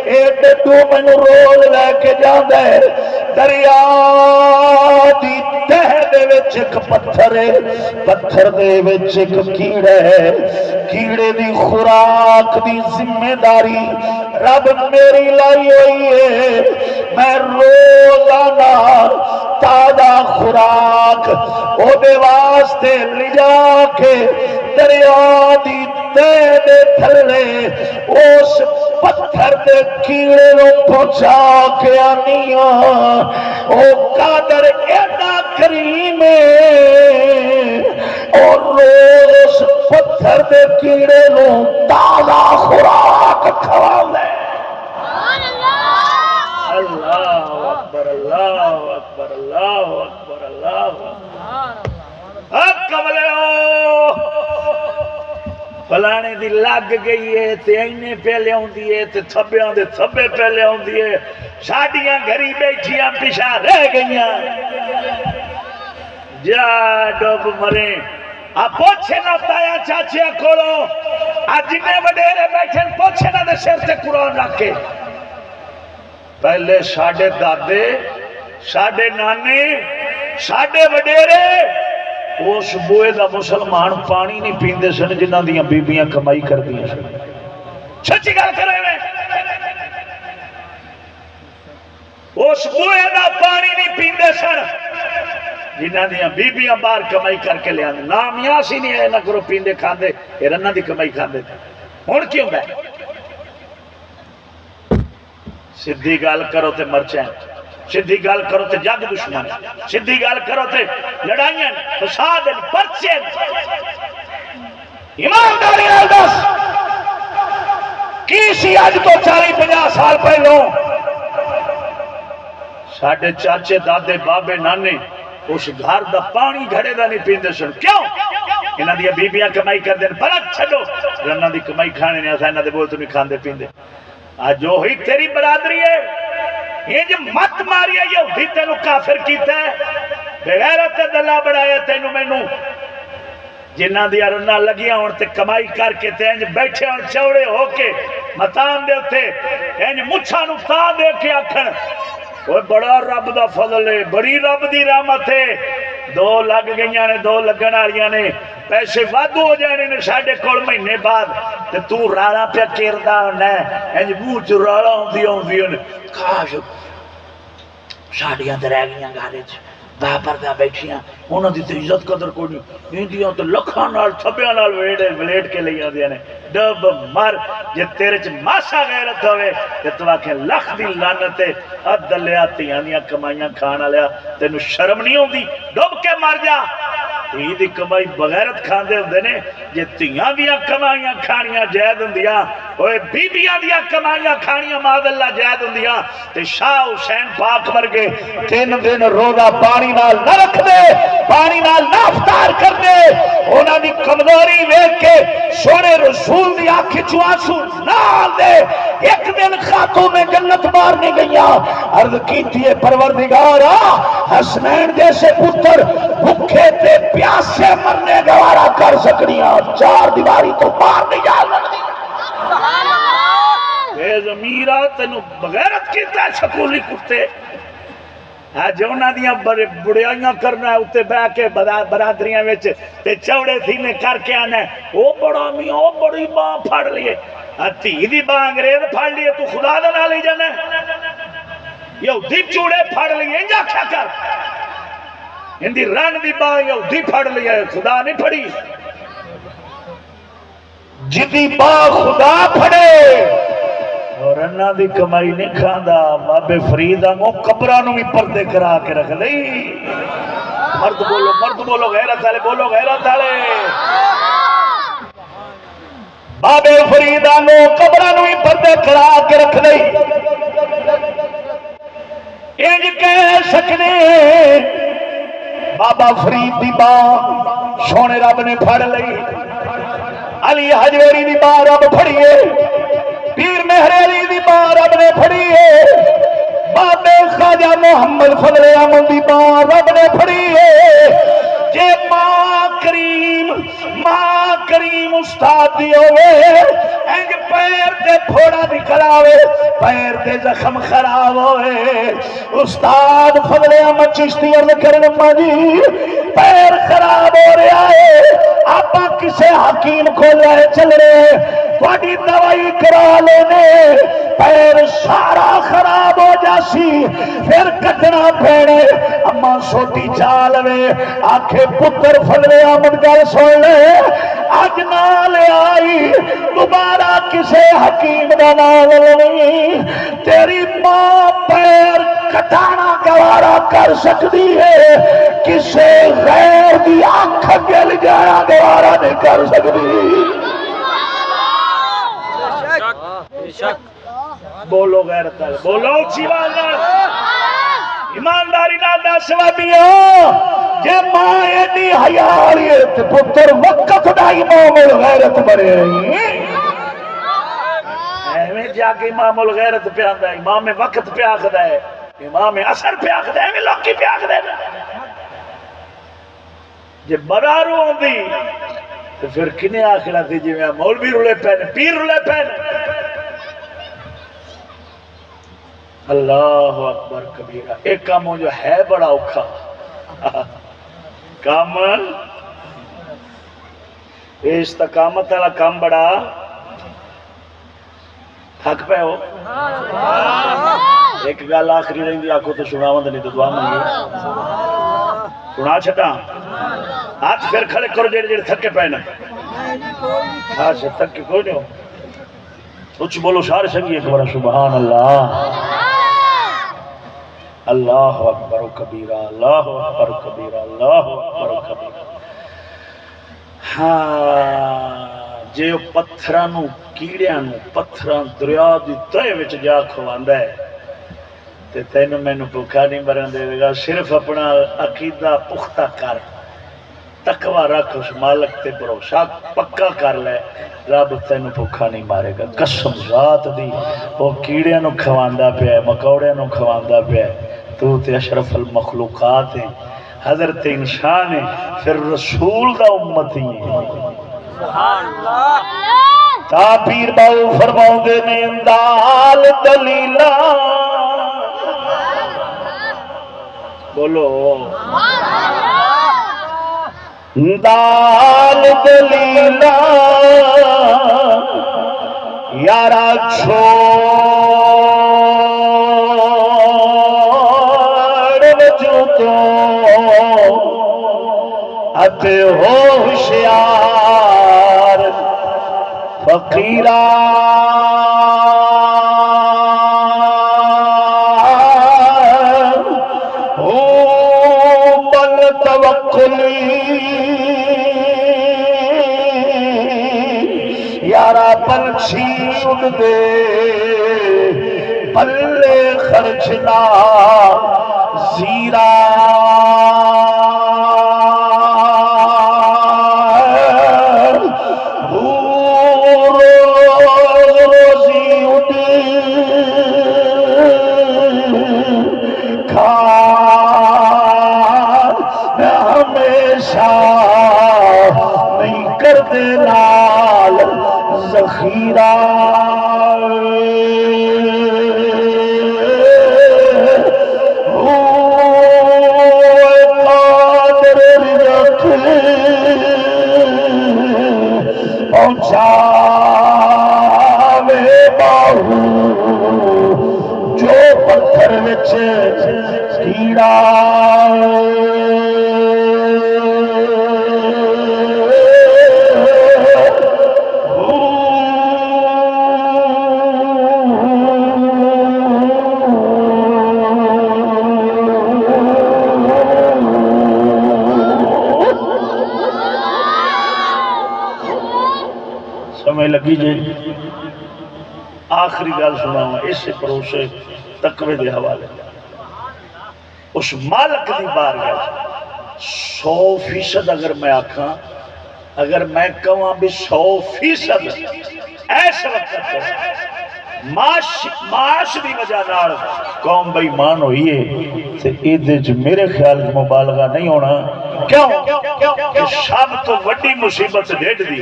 اے ڈڈو مینوں روز لے کے جاندا ہے دریا دی تہ دے وچ ایک پتھر دے وچ ایک کیڑا ہے کیڑے دی خوراک دی ذمہ داری رب میری لائی ہوئی ہے میں روزانہ تازہ خوراک او دے واسطے لے جا کے دریا دی تہ دے تھلے اس پتھر دے کیڑے نو پہنچا کے آنی او قادر ایڈا کریم اور روز اس پتھر دے کیڑے نو تازہ خوراک کھواوے اللہ اکبر اللہ اکبر اللہ اکبر اللہ کملے فلانے دی لگ گئی ہے تے اینے پہلے ہوندی ہے تے تھبیاں دے تھبے پہلے ہوندی ہے ساڈیاں گھری بیٹھیاں پیچھے رہ گئیاں جا ڈب مرے آ پوچھے نہ تایا چاچیا کولو آ جنے وڈیرے بیٹھے پوچھے نہ دے سر تے قرآن رکھ کے پہلے ساڈے دادے ساڈے نانے ساڈے وڈیرے اس بوئے دا مسلمان پانی نہیں پیندے سن جنہ دیاں بیبیاں کمائی کر دیا سن سچی گل کرے میں اس بوئے دا پانی نہیں پیندے سن جنہ دیاں بیبیاں باہر کمائی کر کے لے آنے نام یاسی نہیں ہے نہ کرو پیندے کھاندے یہ رنہ دی کمائی کھاندے ہون کیوں گئے سدھی گل کرو تے مرچیں سدھی گل کرو تے جگ دشمن سدھی گل کرو تے لڑائیاں فساد پرچے ایمانداری نال دس کی سی اج تو 40-50 سال پہلوں ساڈے چاچے دادے بابے نانے اس گھر دا پانی گھڑے دا نہیں پیندے سن کیوں انہاں دی بیبیاں کمائی کردے پر چھڈو رنہ دی کمائی کھانے نے اساں انہاں دے بول تو نہیں کھاندے پیندے آج جو ہی تیری برادری ہے یہ جو مت ماریا یہودی تینو کافر کیتا ہے بغیرت دلہ بڑھایا تینو مینو جنہ دیا رنہ لگیاں ہون تے کمائی کر کے تے انج بیٹھے ہون چوڑے ہو کے متان دے ہوتے انج مچھا نو تا دے کے آکھن وہ بڑا رب دا فضل ہے بڑی رب دی رحمت ہے 2 لگ گئیاں نے 2 لگن والیاں نے پیسے وادو ہو جانے نے ساڈے کول مہینے بعد تے تو رالا پیا کیردا ہونا انج منہ چ رالا ہوندی کاش ساڈیاں تے رہ گئیاں گھر وچ باپر دا بیٹھیاں انہاں دی تے عزت قدر کوئی نہیں دیاں تے لکھاں نال تھبیاں نال ولیٹ کے لئی آندیاں نے ڈب مر جے تیرے چ ماسا غیرت ہوے تے تو آکھے لکھ دی لعنت ہے اد لیا تیاں دیاں کمائیاں کھان والیا تینوں شرم نہیں ہوندی ڈب کے مر جا تی دی کمائی بغیرت کھاندے ہوندے نے جے تیاں دیاں کمائیاں کھانیاں جائز ہوندیاں اوے بیبیاں دیاں کمائیاں کھانیاں معاذ اللہ جائز ہوندیاں تے شاہ حسین پاک ورگے 3 دن روزہ پانی نال نہ رکھ دے پانی نال نہ افطار کر دے انہاں دی کمزوری ویکھ کے سونے رسول دی آنکھ چوں آنسو نال دے ایک دن خاتون جنت مارنے گئیاں عرض کیتی ہے پروردگارا حسنین جیسے پتر بھوکے تے پیاسے مرنے گوارا کر سکنیاں 4 دیواری تو باہر نہیں جا سکتی اے ضمیرہ تینوں بغیرت کیتا ہے سکولی کتے جو انہاں دیاں بڑیائیاں کرنا ہے اتے بہ کے برادریاں وچ تے چوڑے سینے کر کے آنا ہے او بڑا میاں او بڑی باں پھڑ لیے دھی دی باں انگریز پھڑ لیے تو خدا دا نام لے جانا یہودی چوڑے پھڑ لیے انج آکھیا کر ہندی رن دی باں یہودی پھڑ لیے خدا نہیں پھڑی جدی باں خدا پھڑے اور انہاں دی کمائی نہیں کھاندا بابے فرید آنگو قبرانوں بھی پردے کرا کے رکھ لئی مرد بولو غیرت والے بولو غیرت والے بابے فرید آنگو قبرانوں بھی پردے کرا کے رکھ لئی انج کہہ سکنے بابا فرید دی باں سونے رب نے پھڑ لئی علی حجویری دی باں رب پھڑیے پیر مہر علی دی باں رب نے پھڑی ہے بابے خواجہ محمد فضل احمد دی باں رب نے پھڑی ہے جے ماں کریم استاد دی ہوئے انج پیر تے پھوڑا نکل آوے پیر تے زخم خراب ہوئے استاد فضل احمد چشتی عرض کرن اما جی پیر خراب ہو رہا ہے آپ کسے حکیم کو لے چل رہے تھوڑی دوائی کرا لینے پیر سارا خراب ہو جاسی پھر کٹنا پینے اما سوٹی چال میں آنکھیں پتر فضل احمد گل سن لے اج نال آئی دوبارہ کسے حکیم دا نام نہیں تیری ماں پیر کٹانا گوارا کر سکتی ہے کسے غیر دی آنکھ گل جانا گوارا نہیں کر سکتی بولو غیرت والے بولو اچھی آواز نال ایمانداری نال دس وابیاں جے ماں ایڈی حیا والی ہے تے پتر وقت دا امام الغیرت بنے رہی ایویں جا کے امام الغیرت پہ آندا ہے امام وقت پہ آکھدا ہے امام اثر پہ آکھدا ہے ایویں لوکی پہ آکھدا ہے جے برارو ہوندی تے پھر کنے آکھنا سی جویں مولوی رلے پے پیر رلے پے اللہ اکبر کبیرہ ایک کام جو ہے بڑا اوکھا کام استقامت والا کام بڑا تھک پے ہو ایک گل آخری رہی آخو تو سناواں نہیں تو دعا منگی سنا چھٹا ہاتھ پھر کھڑے کرو جڑے جڑے تھکے پے نا اچھا تھک کے کوئی نہیں کچھ بولو سارے سنگی ایک بار سبحان اللہ اللہ اکبر کبیرہ اللہ اکبر کبیرہ اللہ اکبر کبیرہ ہاں جے پتھرانو کیڑیانو پتھران دریا دی تہے وچ جا کھواندا ہے تے تینوں مینوں بھوکا نہیں مرن دے گا صرف اپنا عقیدہ پختہ کر تقوی رکھ اس مالک تے بھروسہ پکا کر لے رب تینوں بھوکا نہیں مارے گا قسم ذات دی وہ کیڑیاں نو کھواندا پیا ہے مکوڑیاں نو کھواندا پیا ہے تو تے اشرف المخلوقات ہیں حضرت انسان ہے پھر رسول دا امتی ہے سبحان اللہ تا پیر باو فرماؤ دے نے دال دلیلہ بولو دال دلیلہ یارا چھوڑ وجو تو اتے ہوشیار فقیرہ یارا پنچھی اڑ دے پلے خرچنا زیرا روزی اڑ کھا ہمیشہ نہیں کر دے لال ذخیرہ قادر رکھ پہنچاوے باہو جو پتھر وچ کیڑا لگی جی آخری گل سنا اس پروسے تقوی دے حوالے اس مالک دی بارگاہ 100% اگر میں آکھاں اگر میں کہاں بھی 100% ایسے وقت معاش دی وجہ نال قوم بے ایمان ہوئی ہے تے ایدے جو میرے خیال مبالغہ نہیں ہونا کیوں کہ سب تو وڈی مصیبت ڈھیڈ دی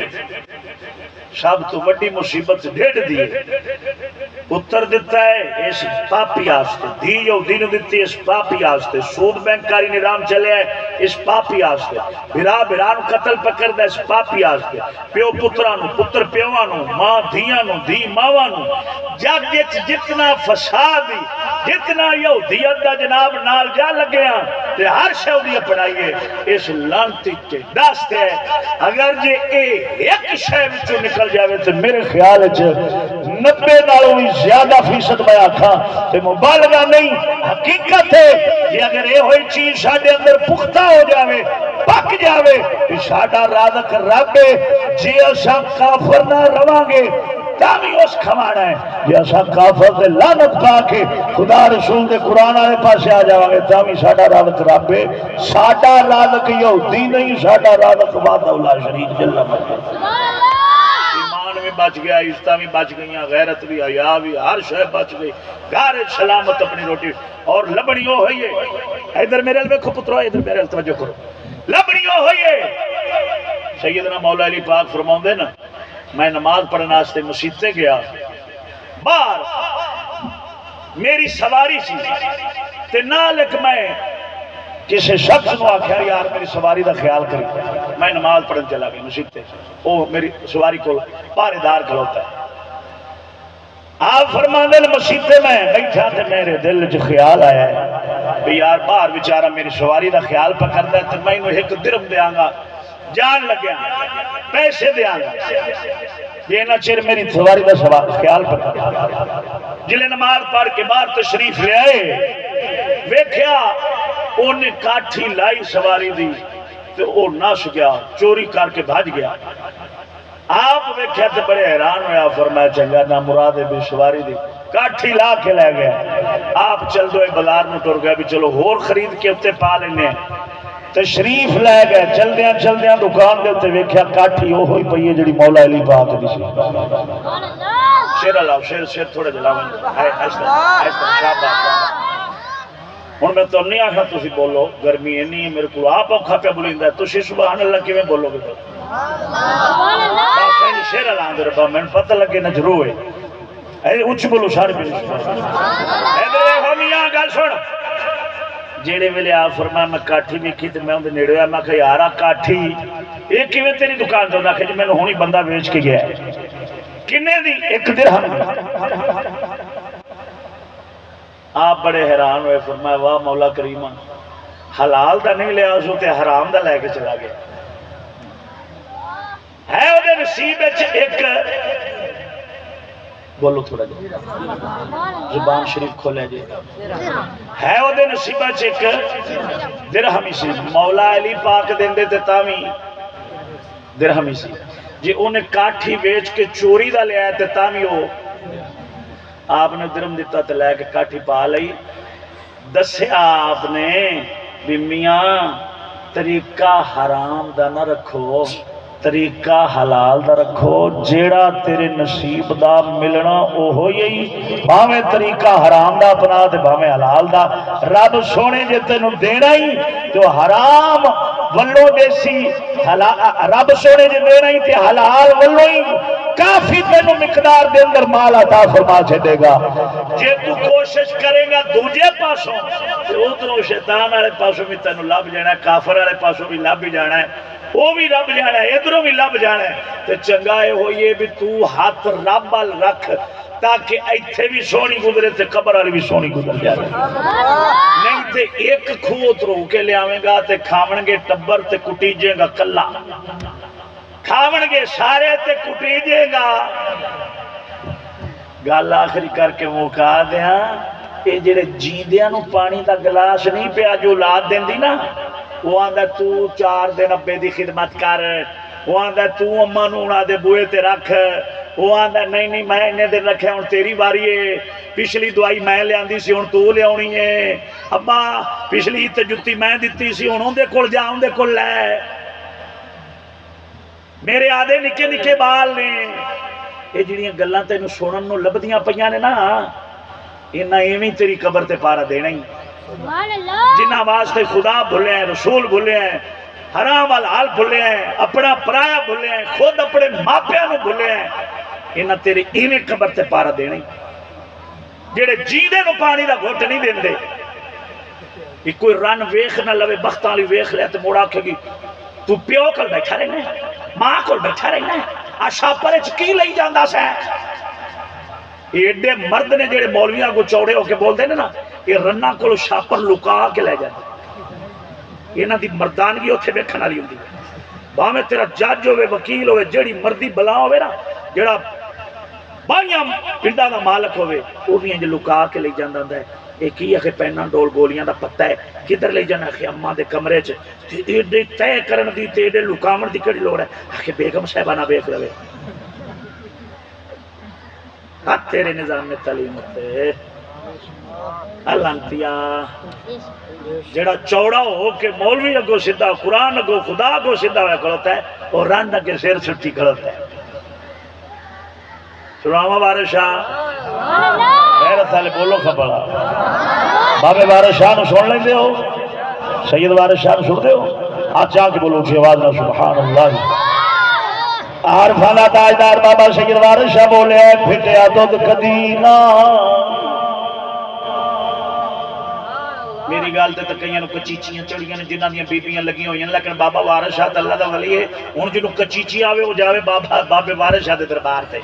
سب تو وڈی مصیبت ڈھیڈ دی پتر دیتا ہے اس پاپی آستے دی یہودی نے دیتی اس پاپی آستے سود بینکاری نظام چلے ہے اس پاپی آستے بھران قتل پکر دا اس پاپی آستے پیو پترانو پتر پیوانو ماں دیانو دی ماوانو جگ جتنا فسادی جتنا یہودیت دا جناب نال جا لگے ہیں تے ہر شہودی اپنائیے اس لانتی کے داستے ہے اگر جے ایک شہر جو نکل جاوے تو میرے خیال 90 نالوں بھی زیادہ فیصد میں آکھاں تے مبالغہ نہیں حقیقت ہے کہ اگر یہ ہوئی چیز ساڑھے اندر پختہ ہو جاوے پک جاوے کہ ساڑھا رازق رب ہے جی اسا کافر نہ روانگے تامی اس کھمانا ہے جی اسا کافر دے لعنت پا کے خدا رسول دے قرآن آئے پاسے آ جاوانگے تامی ساڑھا رازق رب ہے ساڑھا رازق یہودی نہیں ساڑھا رازق وعدہ اللہ شریف جل مجید ایمان میں بچ گیا عزتہ بھی بچ گئیاں غیرت بھی حیا بھی ہر شے بچ گئی گھر سلامت اپنی روٹی اور لبڑیوں ہوئی ہے ادھر میرے لبے کو پترو ادھر میرے توجہ کرو لبڑیوں ہوئی ہے سیدنا مولا علی پاک فرماؤں دے نا میں نماز پڑھنے واسطے مسجد گیا باہر میری سواری سی تے نال ایک میں کسی شخص نو آکھیا یار میری سواری دا خیال کری میں نماز پڑھن چلا گیا مسجد تے وہ میری سواری کو پہرے دار کھلوتا ہے آپ فرماندے مسجد تے میں بیٹھا تے میرے دل وچ خیال آیا ہے کہ یار باہر بیچارہ میری سواری دا خیال پکڑدا تے میں انہوں 1 درہم دیاں گا جان لگیا پیسے دیاں گا یہ نہ چیر میری سواری دا خیال پکڑ جلے نماز پڑھ کے باہر تشریف لے آئے ویکھیا انہیں کاٹھی لائی سواری دی تو وہ نس گیا چوری کر کے بھاج گیا آپ ویکھیا تے بڑے حیران ہویا فرمایا چنگا نہ مراد بھی سواری دی کاٹھی لا کے لے گیا آپ چل دو بازار میں ٹر گیا بھی چلو ہور خرید کے اتنے پا لینے تشریف لے گئے چلدیاں دکان دے تے ویکھیا کاٹھی وہ ہوئی پئی ہے جڑی مولا علی پاک دی سی شیر اللہ شیر تھوڑے جلاویں ایسا شاباش ہوں میں تو نہیں آخر تھی بولو گرمی اینی ہے میرے کو آپ اوکھا پہ بولیندا تسی سبحان اللہ کیویں بولو گے شیر اعلان دے ربا میں پتہ لگے نہ ضرور ہے اے اونچ بولو سارے بولو ادھر دیکھو میاں گل سن جیڑے ویلے آپ فرمایا میں کاٹھی ویکھی تے میں اون دے نیڑے آیا میں کہ یارا کاٹھی یہ کیویں تیری دکان تو نہ کہ میں ہونی بندہ بیچ کے گیا ہے کنے دی 1 درہم آپ بڑے حیران ہوئے فرمایا واہ مولا کریمہ حلال دا نہیں لیا سو تے حرام دا لے کے چلا گیا ہے وہ دے نصیب ایک بولو تھوڑا جی زبان شریف کھولے جی ہے وہ دے نصیب ایک درہمی سی مولا علی پاک دیندے تے تاوی درہمی سی جی انہیں کاٹھی بیچ کے چوری دا لیا تے تاوی ہو آپ نے درم دیتا تے لے کے کاٹھی پا لئی دسے آپ نے بھی میاں طریقہ حرام دا نہ رکھو طریقہ حلال دا رکھو جیڑا تیرے نصیب دا ملنا او ہو یہی بھاویں طریقہ حرام دا اپنا تے بھاویں حلال دا رب سونے جے تینوں دینا ہی تو حرام ولو دیسی رب سونے جے دینا ہی تے حلال ولو ہی کافی تینوں مقدار دے اندر مال عطا فرما چھڈے گا جے تو کوشش کرے گا دوجے پاسوں تے ادھروں شیطان والے پاسوں بھی تینوں لب جانا ہے کافر والے پاسوں بھی لب جانا ہے وہ بھی رب جانا ہے ادھروں بھی لب جانا ہے تو چنگا ہے ہو یہ بھی تو ہاتھ رب وال رکھ تاکہ ایتھے بھی سونی گزرے تے قبر والی بھی سونی گزر جائے نہیں تے ایک کھو ترو کے لے آویں گا تے کھاون گے ٹبر تے کٹیجے گا کلا کھاون گے سارے تے کٹیجے گا گل آخری کر کے موقع دیاں یہ جڑے جیندیاں نو پانی دا گلاس نہیں پیا جو اولاد دیندی نا وہ آندا تو 4 دن ابے دی خدمت کر وہ آندا تو اما نو انہاں دے بوئے تے رکھ وہ آندا نہیں میں انہیں دن رکھے ہن تیری واری ہے پچھلی دوائی میں لے آندی سی ہن تو لے آونی ہے ابا پچھلی تے جُتی میں دتی سی ہن اون دے کول جا اون دے کول لے میرے آدھے نکے نکے بال نے یہ جڑیاں گلاں تینوں سنن نو لبدیاں پیاں نے نا انہاں ایویں تیری قبر تے پارا دینا ہی جنہ واسطے خدا بھولے ہیں رسول بھولے ہیں حرام حلال بھولے ہیں اپنا پرایا بھولے ہیں خود اپنے ماپیاں نو بھولے ہیں انہاں تیری ایویں قبر تے پارا دینا ہی جڑے جیندے نو پانی دا گھٹ نہیں دیندے کہ کوئی رن ویکھ نہ لوے بختاں والی ویکھ لے تے موڑ آکھے گی تو پیو کول بیٹھا رہنا ہے ماں کول بیٹھا رہنا ہے آ شاپر وچ کی لئی جاندا سا ایڈے مرد نے جڑے مولویاں کو چوڑے ہو کے بول دے نا یہ رنا کو شاپر لکا کے لے جاتے انہاں دی مردانگی اوتھے ویکھن والی ہوندی بھاویں تیرا جج ہوے وکیل ہوے جڑی مردی بلا ہوے نا جڑا باہیاں پنڈاں دا مالک ہوے او بھی انج لکا کے لے جاندا ہوندا ہے یہ کی ہے کہ پیناں ڈول گولیاں دا پتہ ہے کدھر لے جانا کہ اماں دے کمرے چ ایڈے طے کرن دی تے ایڈے لکاون دی کیڑی لوڑ ہے کہ بیگم صاحبہ نہ ویکھ لوے تیرے نظام تعلیم ہوتے لانتیا جڑا چوڑا ہو کے مولوی اگو سیدھا قرآن اگو خدا اگو سیدھا ہوا کھڑوتا ہے اور رن اگے سیر چھٹی کھڑوتا ہے سناواں وارث شاہ غیرت والے بولو خبر بابے وارث شاہ نو سن لیندے ہو سید وارث شاہ نو سنتے ہو آ چاہ کے بولو اٹھی آواز نہ سبحان اللہ عارفانہ تاجدار بابا سید وارث شاہ بولے پھٹیا دودھ کدی نہ میری گل تے کئیاں نو کچیچیاں چڑیاں نے جنہاں دیاں بیبیاں لگیاں ہوئیاں لیکن بابا وارث شاہ تے اللہ دا ولی ہے ہن جنوں کچیچی آوے او جاوے بابے وارث شاہ دے دربار تے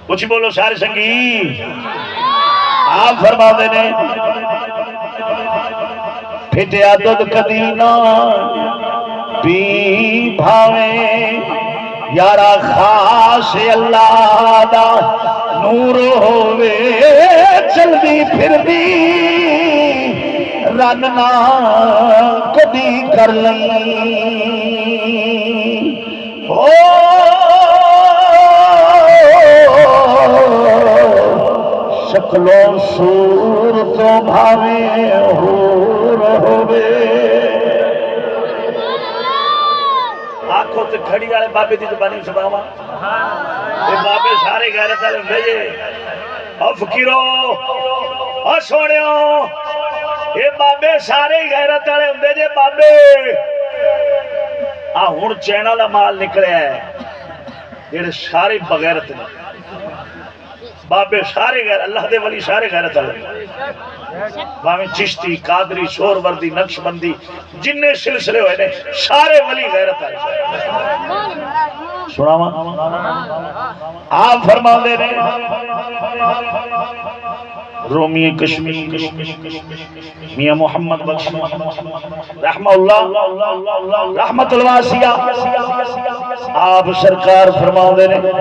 کچھ بولو سارے سنگی آپ فرماندے نے پھٹیا دودھ کدی نہ پی بھاویں یارا خاص اللہ دا نور ہووے چلدی پھردی رن نہ کدی کر لئی او شکلوں صورتوں بھاویں حور ہووے آنکھوں تے کھڑی والے بابے دی زبانی سناواں یہ بابے سارے غیرت والے ہوندے جے او فقیرو او سونیو یہ بابے سارے ہی غیرت والے ہوندے جے بابے آ ہن چینا دا مال نکلیا ہے جڑے سارے بغیرت نے بابے سارے غیر اللہ دے ولی سارے غیرت والے باویں چشتی قادری شور وردی نقش بندی جننے سلسلے ہوئے نے سارے ولی غیرت والے سناواں آپ فرما دے رہے رومی کشمیر میاں محمد بخش رحمہ اللہ رحمت الواسیہ آپ سرکار فرما دے رہے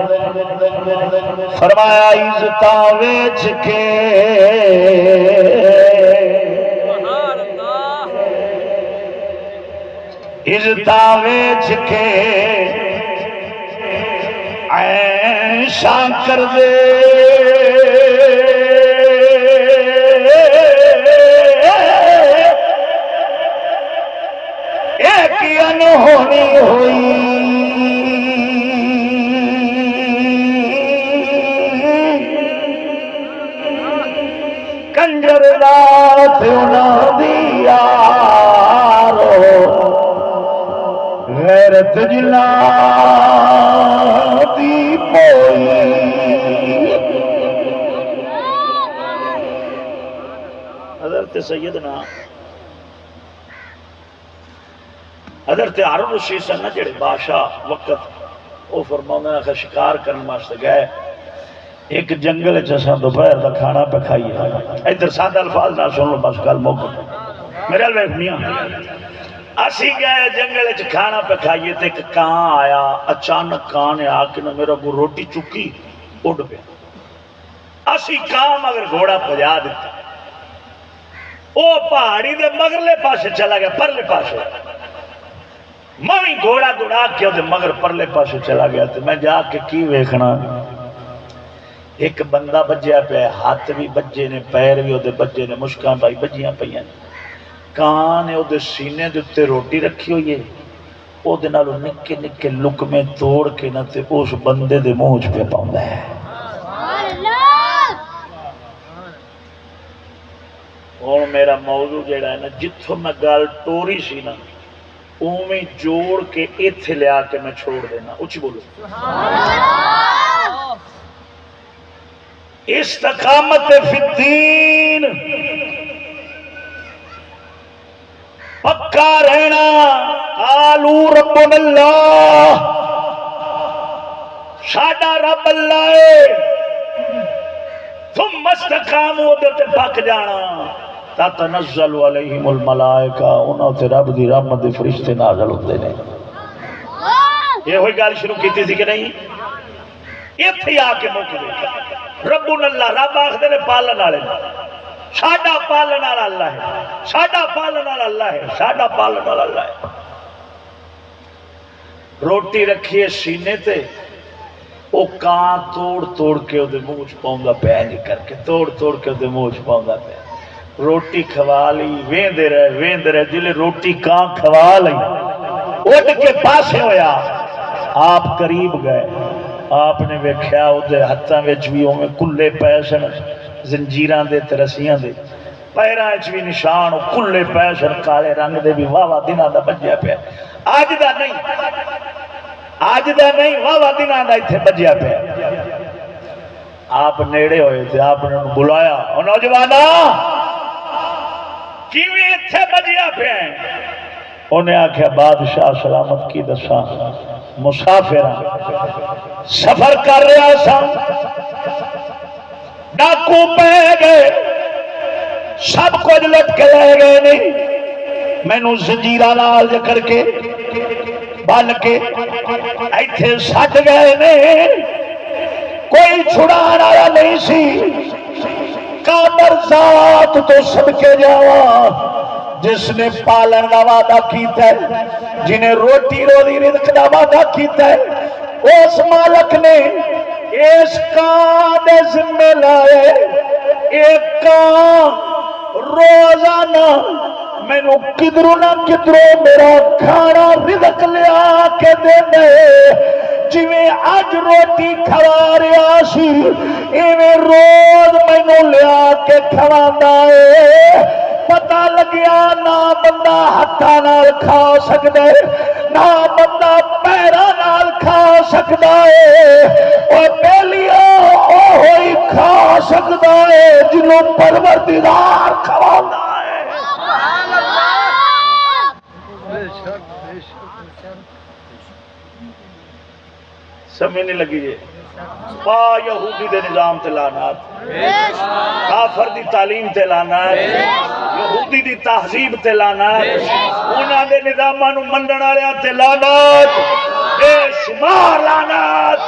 فرمایا عزتاں ویچ کے عزتاں ویچ کے عیشاں کر دے ایک انہونی ہوئی کنجر رات انہاں دیا غیرت جلا دی پوئی حضرت سیدنا حضرت ہارون رشید سن جڑے بادشاہ وقت وہ فرماؤں نے شکار کرنے واسطے گئے ایک جنگل چساں دوپہر دا کھانا پہ کھائیے ادھر سادہ الفاظ نہ سن لو بس گل موقع میرے الویخ میاں اسی گئے جنگل چ کھانا پہ کھائیے تے ایک کان آیا اچانک کان نے آ کے میرا کو روٹی چکی اڑ پیا اسی کان مگر گھوڑا بجا دیتا وہ پہاڑی دے مگرلے پاسے چلا گیا پرلے پاسے میں گھوڑا دوڑا کے مگر پرلے پاسے چلا گیا تو میں جا کے کی ویکھنا ایک بندہ بجیا پہ ہاتھ بھی بجے نے پیر بھی وہ بجے نے مشکاں پائی بجیاں پہ کان وہ سینے دے اتنے روٹی رکھی ہوئی ہے وہ نکے نکے لکمے توڑ کے نہ تے اس بندے دے منہ پہ پاؤندا ہے اور میرا موضوع جیڑا ہے نا جتھوں میں گل ٹوری سی نا اوویں جوڑ کے ایتھے لیا کے میں چھوڑ دینا اچھی بولو استقامت فی الدین پکا رہنا قالو ربنا اللہ ساڈا رب اللہ ہے ثم استقاموا تے پک جانا تتنزل علیہم الملائکہ انہاں تے رب دی رحمت دے فرشتے نازل ہوندے نے یہ ہوئی گل شروع کیتی سی کہ نہیں ایتھے آ کے مک گئی ربنا اللہ رب آکھدے نے پالن والے ساڈا پالن والا اللہ ہے ساڈا پالن والا اللہ ہے ساڈا پالن والا اللہ ہے روٹی رکھیے سینے تے وہ کان توڑ توڑ کے وہ منہ چ پاؤندا پیا نہیں کر کے توڑ توڑ کے وہ منہ چ پاؤندا پیا روٹی کھوا لی ویندے رہے جلے روٹی کان کھوا لی اٹھ کے پاسے ہویا آپ قریب گئے آپ نے ویکھیا اودے ہتھاں وچ بھی اوویں کلے پے سن زنجیراں دے تے رسیاں دے پیراں وچ بھی نشان کلے پے سن کالے رنگ دے بھی واہ دناں دا بجیا پیا اج دا نہیں واہ دناں دا ایتھے بجیا پیا آپ نیڑے ہوئے تھے آپ نے بلایا او نوجوانا کیویں ایتھے بجیا پیا انہیں آکھیا بادشاہ سلامت کی دساں مسافر سفر کر رہا سا ڈاکو پہ گئے سب کچھ لٹ کے لے گئے نہیں مینوں زنجیراں نال کر کے بن کے ایتھے سٹ گئے نے کوئی چھڑان آیا نہیں سی قادر ذات تو سب کے جاواں جس نے پالن کا وعدہ کیتا ہے جنہیں روٹی روزی رزق کا وعدہ کیتا ہے اس مالک نے اس کان دے ذمہ لائے ایک کان روزانہ مینوں کدروں نہ کدروں میرا کھانا رزق لیا کے دے دے جویں اج روٹی کھوا رہا سی ایویں روز مینوں لیا کے کھواندا ہے پتہ لگیا نہ بندہ ہاتھاں نال کھا سکدا ہے نہ بندہ پیراں نال کھا سکدا ہے او بیلیو او ہوئی کھا سکدا ہے جنوں پروردگار کھواوندا ہے سبحان اللہ بے شک سمجھ نہیں لگی جی پا یہودی دے نظام تے لعنت کافر دی تعلیم تے لعنت یہودی دی تہذیب تے لعنت انہاں دے نظاماں نو منن والیاں تے لعنت بے شمار لعنت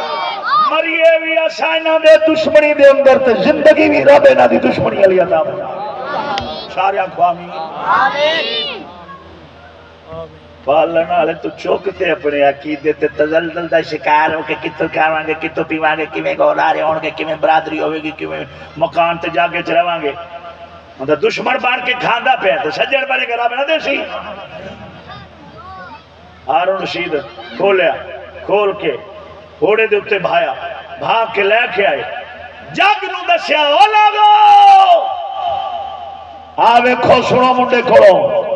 مریے وی اساں انہاں دے دشمنی دے اندر تے زندگی وی رب انہاں دی دشمنی والی عطا فرمائے سارے آکھو آمین آمین پالن والے تو چوکتے اپنے عقیدے تے تزلزل دا شکار ہو کے کتوں کھاواں گے کتوں پیواں گے کیویں گولارے ہون گے کیویں برادری ہوے گی کیویں مکان تے جا کے رہواں گے ہوندا دشمن بن کے کھاندا پیا تے سجڑ بنے گا رب نہ دے سی ہارون رشید کھولیا کھول کے گھوڑے دے اوتے بھایا بھا کے لے کے آئے جگ نو دسیا او لوگو آ ویکھو سنو منڈے کولوں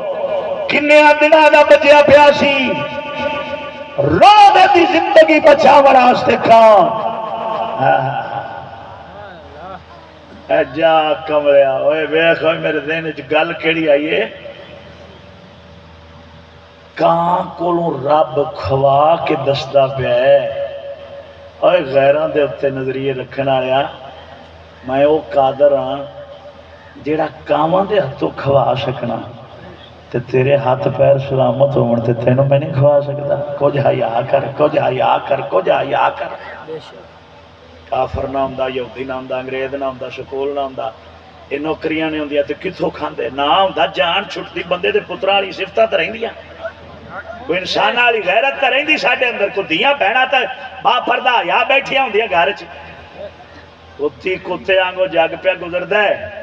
کنیا دنوں کا بچیا پیا سی روز دی زندگی بچاون واسطے کھان جا کملیا اوئے ویکھ میرے ذہن وچ گل کیڑی آئی ہے کان کولوں رب کھوا کے دسدا پیا ہے اوئے غیراں دے اوتے نظریے رکھن والیا میں او قادر ہاں جیڑا کاواں دے ہتھوں کھوا سکنا تے تیرے ہاتھ پیر سلامت ہون تے تینوں میں نہیں کھوا سکتا کچھ حیا کر کچھ حیا کر کچھ حیا کر کافر نہ ہوندا یہودی نہ ہوندا انگریز نہ ہوندا سکول نہ ہوندا اے نوکریاں نہیں ہوندیاں تے کتھوں کھاندے نہ ہوندا جان چھٹدی بندے دے پتراں والی صفتاں تے رہندیاں کوئی انسان والی غیرت تے رہندی ساڈے اندر کوئی دھیاں بہناں تے با پردہ حیا بیٹھیاں ہوندیاں گھر وچ کتی کتے وانگو جگ پیا گزردا ہے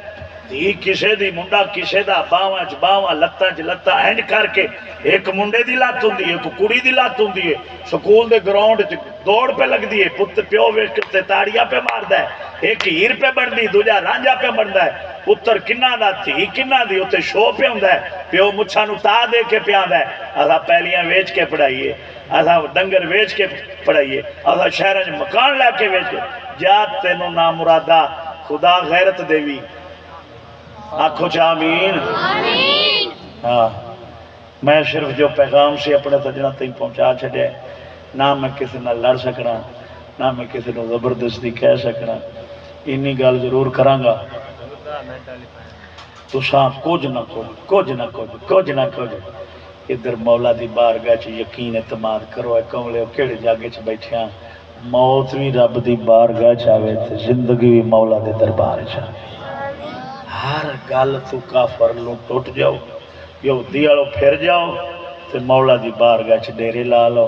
دھی کسے دی منڈا کسے دا باواں چ باواں لتاں چ لتاں اینج کر کے ایک منڈے دی لت ہوندی ہے ایک کڑی دی لت ہوندی ہے سکول دے گراؤنڈ چ دوڑ پہ لگدی ہے پت پیو ویکھ تے تاڑیاں پہ ماردا ہے ایک ہیر پہ بندی دوجا رانجا پہ بندا ہے پتر کنا دا تھی کنا دی اوتے شو پہ ہوندا ہے پیو مچھاں نو تا دے کے پیاندا ہے اسا پہلیاں ویچ کے پڑھائیے اسا ڈنگر ویچ کے پڑھائیے اسا شہراں وچ مکان لے کے ویچ کے جا تینوں نا مرادا خدا غیرت دیوی آنکھو چا آمین ہاں میں صرف جو پیغام سے اپنے سجنا تک پہنچا چھڑے نہ میں کسی نہ لڑ سکنا نہ میں کسی نہ زبردستی کہہ سکنا اینی گل ضرور کرانگا تو ساں کچھ نہ کچھ نہ کچھ ادھر مولا دی بارگاہ چ یقین اعتماد کرو اے کملے کیڑے جاگے چ بیٹھیاں موت بھی رب دی بارگاہ چ آوے تے زندگی بھی مولا دے دربار چ آوے ہر گل تو کافر لو ٹوٹ جاؤ یہودی والو پھر جاؤ تے مولا دی بارگاہ چ ڈیرے لا لو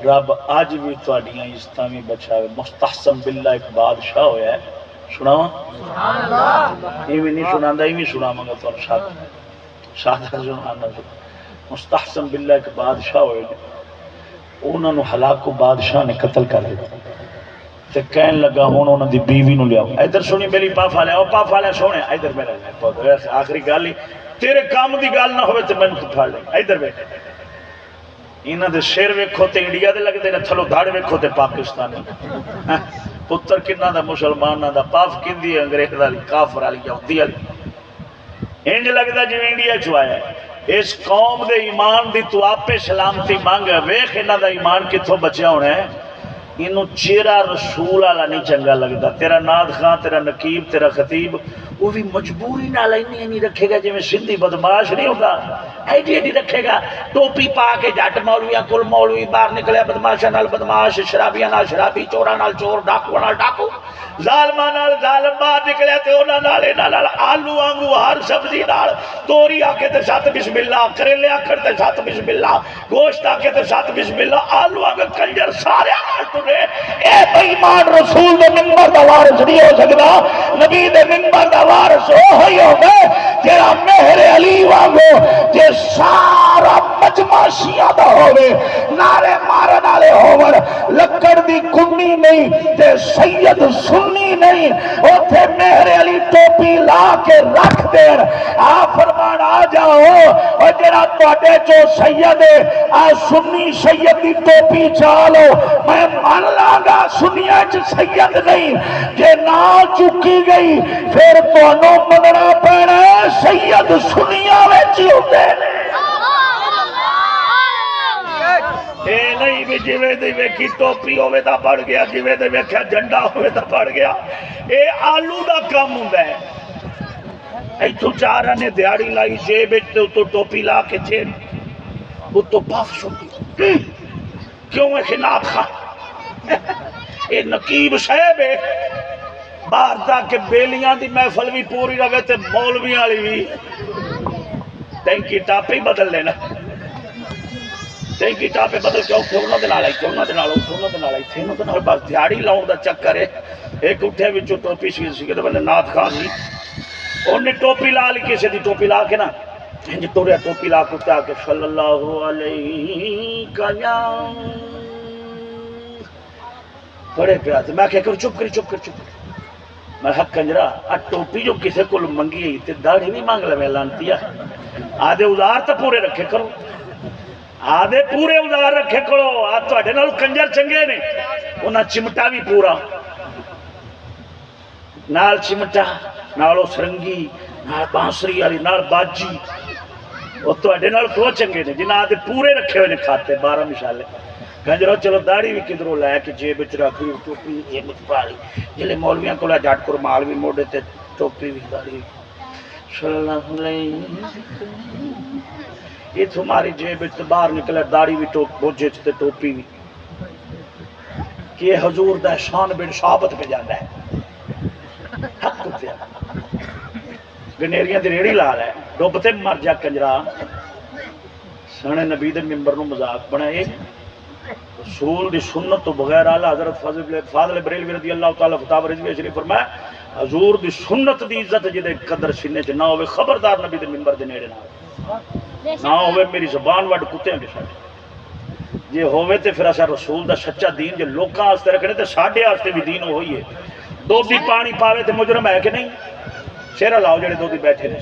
رب اج بھی تہاڈیاں عزتاں بھی بچاوے مستحسن باللہ ایک بادشاہ ہویا ہے سناواں سبحان اللہ یہ بھی نہیں سناندا یہ بھی سناواں گا تانوں سادہ سنانا مستحسن باللہ ایک بادشاہ ہوئے انہاں نو ہلاکو بادشاہ نے قتل کر دیا تے کہن لگا ہن انہاں دی بیوی نو لیاؤ ادھر سنی میری پافا لے پاف والے سونے ادھر میرا آخری گل ہی تیرے کام دی گل نہ ہوئے تے مینوں پھڑ لے ادھر ویکھ انہاں دے سر ویکھو تے انڈیا دے لگدے نے تھلو دھڑ ویکھو تے پاکستانی پتر کناں دا مسلماناں دا پاف کیندی ہے انگریز والی کافر والی یہودی والی انج لگدا جویں انڈیا چ آیا ہے اس قوم دے ایمان دی تو آپے سلامتی مانگ ویکھ انہاں دا ایمان کتھوں بچیا ہونا ہے انہوں چہرہ رسول والا نہیں چنگا لگتا تیرا ناد خان تیرا نقیب تیرا خطیب وہ بھی مجبوری نال نہیں رکھے گا جی سندھی بدماش نہیں ہوتا ایڈی رکھے گا ٹوپی پا کے جٹ مولویاں کل مولوی باہر نکلیا بدماشاں نال بدماش شرابیاں نال شرابی چوراں نال چور ڈاکو نال ڈاکو ظالماں نال ظالم باہر نکلیا تے انہاں نال انہاں نال آلو وانگو ہر سبزی نال توری آ کے تے سات بسم اللہ کریلے آکھڑ تے سات بسم اللہ گوشت آ کے تے سات بسم اللہ آلو آ کے کنجر سارے نال ٹرے اے بے ایمان رسول دے منبر دا وارث نہیں ہو سکدا نبی دے منبر دا وارث وہی ہوگا جڑا مہر علی وانگو جے سارا مجمع شیعہ دا ہوے نعرے مارن والے ہون لکڑ دی کنی نہیں تے سید سنی نہیں اوتھے مہر علی ٹوپی لا کے رکھ دین آ فرمان آ جاؤ اور جڑا تواڈے چو سید آ سنی سید دی ٹوپی چالو میں مان لاں سنیا چ سید نہیں جے نہ چکی گئی پھر تانوں مننا پینا سید سنیا وچ ہی ہوندے نے اے نہیں بھی جویں دی ویکھی ٹوپی ہوے تا پڑ گیا جویں دے ویکھیا جھنڈا ہوے تا پڑ گیا اے آلو دا کام ہوندا ہے ایتھوں چارا نے دیہڑی لائی جیب وچ تے اتوں ٹوپی لا کے جیب اتوں پف چھٹی کیوں ہے خلاف خان اے نقیب صاحب ہے باہر تک کہ بیلیاں دی محفل بھی پوری رہے تے مولوی والی بھی ٹینکی ٹاپے بدل لینا ٹینکی ٹاپے بدل کے اوتھے انہاں دے نال آئی تے انہاں دے نال اوتھے انہاں دے نال آئی تے انہاں دے نال بس دیہڑی لاؤن دا چکر ہے ایک اٹھے وچوں ٹوپی سی تے بندے نات خان سی انہیں ٹوپی لا لی کسی دی ٹوپی لا کے نا انج ٹوریا ٹوپی لا کے آ کے صلی اللہ علیہ بڑے پیار سے میں کہ چپ کر میں حق کنجرا آ ٹوپی جو کسی کو منگی تے داڑھی نہیں مانگ لے لانتی آدھے ادار تو پورے رکھے کرو آدھے پورے ادار رکھے کرو آ تواڈے نال کنجر چنگے نے انہاں چمٹا بھی پورا نال چمٹا نالو سرنگی نال بانسری والی نال باجی وہ تواڈے نال تو چنگے نے جنہاں دے پورے رکھے ہوئے نے کھاتے 12 مشالے کنجرو چلو داڑھی بھی کدھروں لے کے جیب وچ رکھ لی ٹوپی جیب وچ پا لی جلے مولویاں کول جٹ کرمال بھی موڈے تے ٹوپی بھی داڑھی صلی اللہ علیہ یہ تمہاری جیب وچ باہر نکلے داڑھی بھی بوجھے تے ٹوپی بھی کہ حضور دا شان بن ثابت پہ جاندا ہے حق کتے گنیریاں دی ریڑھی لا لے ڈوبتے مر جا کنجرا سنے نبی دے ممبر نو مذاق بنائے رسول دی سنت تو بغیر اعلی حضرت فاضل بریلوی رضی اللہ تعالی فتح رضوی شریف فرمایا حضور دی سنت دی عزت جدے قدر سینے چ نہ ہوے خبردار نبی دے ممبر دے نیڑے نہ ہوے میری زبان وڈ کتےاں دے ساتھ جے ہوے تے پھر اسا رسول دا سچا دین جے لوکاں واسطے رکھنے تے ساڈے واسطے بھی دین ہوئی ہے دودھی پانی پاوے تے مجرم ہے کہ نہیں شیرا لاؤ جڑے دودھی بیٹھے نے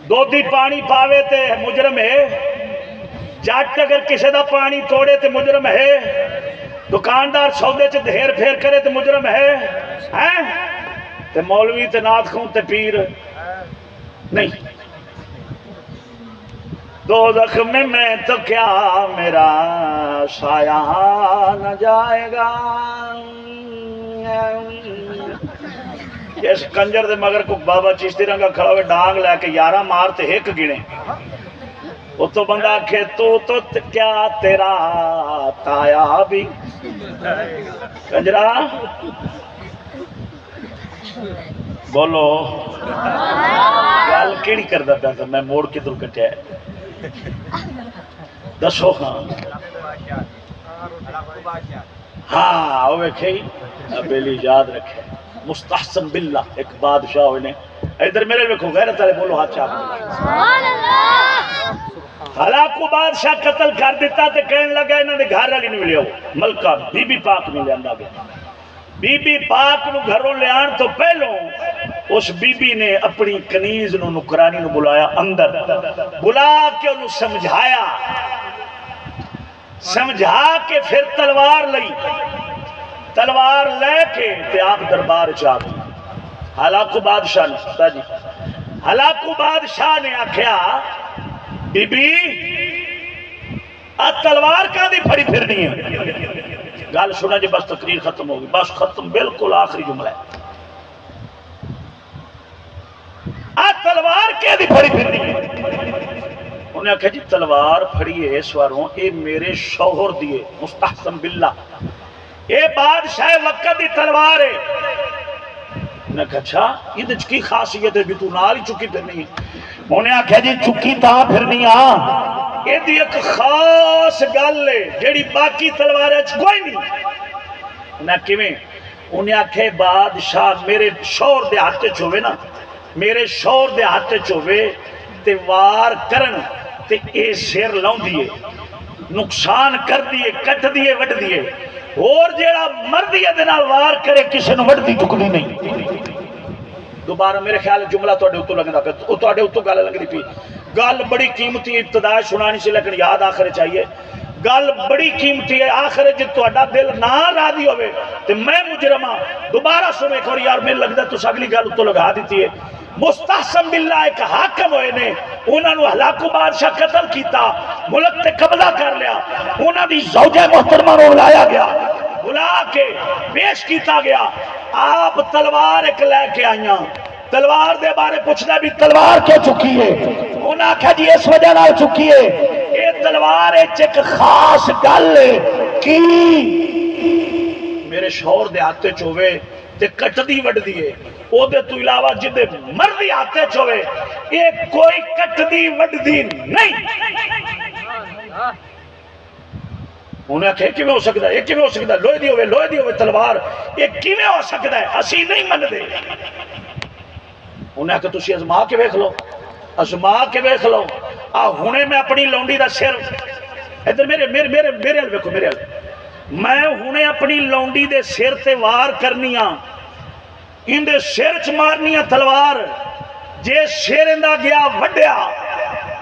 دودھی پانی پاوے تے مجرم ہے جٹ اگر کسی دا پانی توڑے تے مجرم ہے دکاندار سودے چ دھیر پھیر کرے تے مجرم ہے تے مولوی تے نات خون تے پیر نہیں دوزخ میں تو کیا میرا سایہ نہ جائے گا اس کنجر دے مگر کو بابا چشتی رنگا کھڑا ہوئے ڈانگ لے کے 11 مارتے ایک گنے وہ تو بندہ آکھے تو کیا تیرا تایا بھی کنجرا بولو گل کیڑی کردا پیا تھا میں موڑ کے دل کٹیا دسو ہاں وہ ویکھے بیلی یاد رکھے مستحسن باللہ ایک بادشاہ ہوئے نے ادھر میرے ویکھو غیرت والے بولو ہاتھ چاپ سبحان اللہ ہلاکو بادشاہ قتل کر دیتا تے کہنے لگا انہاں دے گھر والی نہیں لے آؤ ملکہ بی بی پاک نہیں لے گیا بی بی پاک نو گھروں لے آن تو پہلوں اس بی بی نے اپنی کنیز نو نکرانی نو بلایا اندر بلا کے انہوں سمجھا کے پھر تلوار لئی تلوار لے کے تے آپ دربار چاہ گئی ہلاکو بادشاہ نے جی ہلاکو بادشاہ نے آکھیا بی بی تلوار کا دی پھڑی پھرنی ہے گل سنا جی بس تقریر ختم ہوگی بس ختم بالکل آخری جملہ ہے تلوار کے دی پھڑی پھرنی ہے انہیں آکھا جی تلوار پھڑی ہے اس واروں اے میرے شوہر دیے مستحسن باللہ اے بادشاہ وقت دی تلوار ہے انہیں کہا اچھا یہ کی خاصیت ہے بھی تو نال ہی چکی پھرنی ہے انہیں آکھا جی چکی تا پھرنی یہ دی ایک خاص گل ہے جیڑی باقی تلوار کوئی نہیں انہیں کیویں انہیں آکھے بادشاہ میرے شوہر دے ہاتھ چوے نا میرے شوہر دے ہاتھ چوے تے وار کرن تے اے سیر لاؤں دیئے نقصان کر دیئے کٹ دیئے وٹ دیئے اور جیڑا مردیہ دے نال وار کرے کسی نو وٹ دی ٹکڑی نہیں دوبارہ میرے خیال جملہ تواڈے اتوں لگدا پیا او تواڈے اتوں گل لگدی پئی گل بڑی قیمتی ابتدا سنانی سی لیکن یاد آخر چاہیے گل بڑی قیمتی ہے آخر جے تواڈا دل نہ راضی ہوئے تے میں مجرم ہاں دوبارہ سنو ایک اور یار میرے لگدا تس اگلی گل اتوں لگا دیتی ہے مستحسن باللہ ایک حاکم ہوئے نے انہاں نو ہلاکو بادشاہ قتل کیتا ملک تے قبضہ کر لیا انہاں دی زوجہ محترمہ نو بلایا گیا بلا کے پیش کیتا گیا آپ تلوار ایک لے کے آئیاں تلوار دے بارے پوچھنا بھی تلوار کیوں چکی ہے انہاں کہا جی اس وجہ نال چکی ہے اے تلوار ایک خاص گل کی میرے شوہر دے ہاتھ چوے تے کٹدی وڈدی ہے او دے تو علاوہ جدے مرضی ہاتھ چوے اے کوئی کٹدی وڈدی نہیں انہیں کہے کیویں ہو سکتا ہے یہ کیویں ہو سکتا ہے لوہے دی ہوئے تلوار یہ کیویں ہو سکتا ہے اسی نہیں من دے انہیں کہا تسی ازما کے ویکھ لو ازما کے ویکھ لو آ ہنے میں اپنی لونڈی دا سر ادھر میرے ال ویکھو میرے ال میں ہنے اپنی لونڈی دے سر تے وار کرنی ہاں ان دے سر چ مارنی ہاں تلوار جے سر اندا گیا وڈیا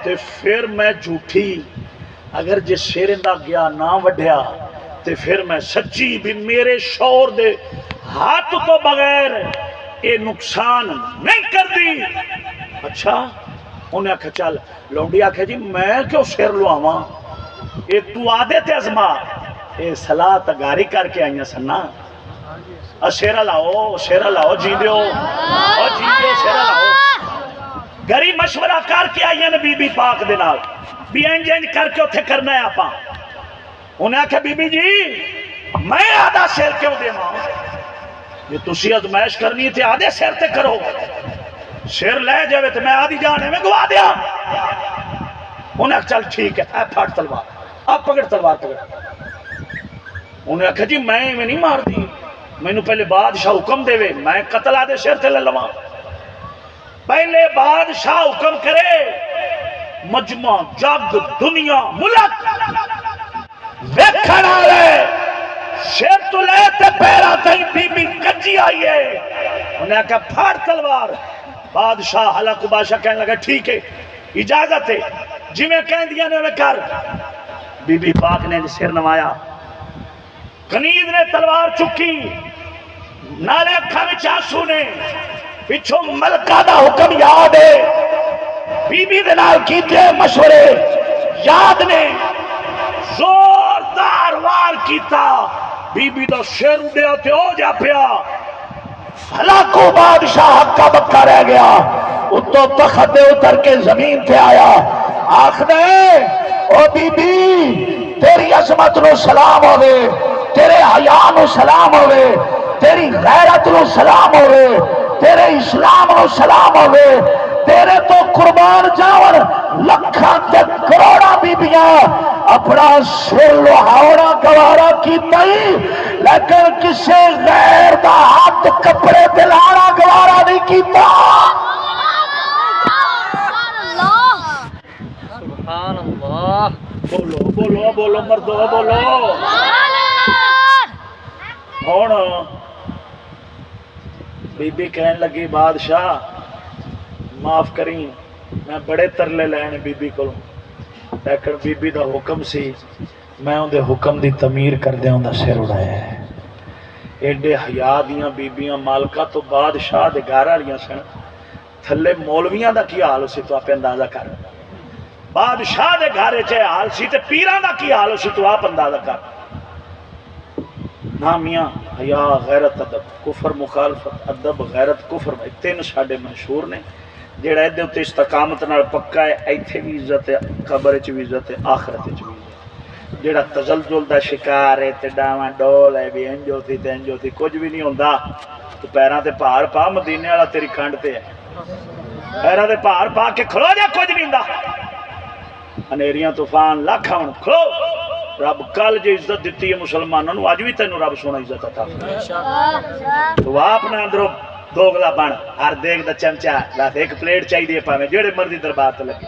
تے پھر میں جھوٹھی اگر جے سر اندا گیا نہ وڈیا تے پھر میں سچی بھی میرے شوہر دے ہاتھ تو بغیر اے نقصان نہیں کر دی اچھا انہیں آکھا چل لونڈی آکھا جی میں کیوں سر لواواں اے تو آدھے تے ازما اے صلاح تگاری کر کے آئیاں سننا شیرہ لاؤ جی دیو شیرہ لاؤ گھری مشورہ کر کے آئیاں نے بی بی پاک دے نال بھی انج کر کے اتھے کرنا ہے آپاں انہیں آکھا بی بی جی میں آدھا سر کیوں دے ماں یہ تسی ازمائش کرنی تھی آدھے سر تے کرو سر لے جاوے تو میں آدھی جانے میں گوا دیا انہیں چل ٹھیک ہے اے پھاٹ تلوار آپ پکڑ تلوار پکڑ انہیں کہا جی میں نہیں مار دی میں نے پہلے بادشاہ حکم دے وے میں قتل آدھے سر تے لے لواں پہلے بادشاہ حکم کرے مجمع جگ دنیا ملک ویکھن والے سر تو لے تے پیرا تائیں بی بی کجی آئی ہے انہیں کہا پھاڑ تلوار بادشاہ حلق بادشاہ کہنے لگا ٹھیک ہے اجازت ہے جی میں کہہ دیا نے کر بی بی پاک نے سر نوایا کنید نے تلوار چکی نالے اکھا میں چاسو نے پچھو ملکہ دا حکم یاد ہے بی بی دنال کیتے مشورے یاد نے زوردار وار کیتا بی بی دا سر اڈیا تے ہو جا پیا ہلاکو بادشاہ ہکا بکا رہ گیا اتو تخت دے اتر کے زمین تے آیا آخ دے او بی بی تیری عظمت نو سلام ہوئے تیرے حیاء نو سلام ہوئے تیری غیرت نو سلام ہوئے تیرے اسلام نو سلام ہوئے تیرے تو قربان جاور لکھاں تے کروڑا بیبیاں اپنا سر لوہاونا گوارا کی تئی لیکن کسے غیر دا ہاتھ کپڑے دلانا گوارا نہیں کیتا سبحان اللہ بولو بولو بولو مردو بولو ہونا بی بی کہنے لگی بادشاہ معاف کریں میں بڑے ترلے لینے بی بی کو لیکن بی بی دا حکم سی میں ان دے حکم دی تعمیر کر دے ان دا سر اڑایا ہے ایڈے حیاء دیاں بیبیاں مالکہ تو بادشاہ دے گارہ لیاں سن تھلے مولویاں دا کی حال سی تو آپ اندازہ کر بادشاہ دے گھارے چاہے حال سی تے پیران دا کی حال سی تو آپ اندازہ کر نامیاں حیاء غیرت ادب کفر مخالفت ادب غیرت کفر تین ساڈے منشور نے جیڑا ادھے تے استقامت نال پکا ہے ایتھے بھی عزت ہے قبر وچ بھی عزت ہے آخرت وچ بھی عزت جیڑا تزلزل دا شکار ہے تے ڈاواں ڈول ہے بھی انجو تھی تے انجو تھی کچھ بھی نہیں ہوندا تو پیراں تے پہاڑ پا مدینے والا تیری کھنڈ تے ہے پیراں تے پہاڑ پا کے کھلو جا کچھ نہیں ہوندا انیریاں طوفان لاکھ آن کھلو رب کل جو عزت دیتی ہے مسلمانوں آج بھی تینوں رب سونا عزت عطا تو آپ نے اندروں دوگلا بن ہر دیکھ دا چمچا لاتے ایک پلیٹ چاہی دیئے پاویں جیڑے مردی دربار تے لگے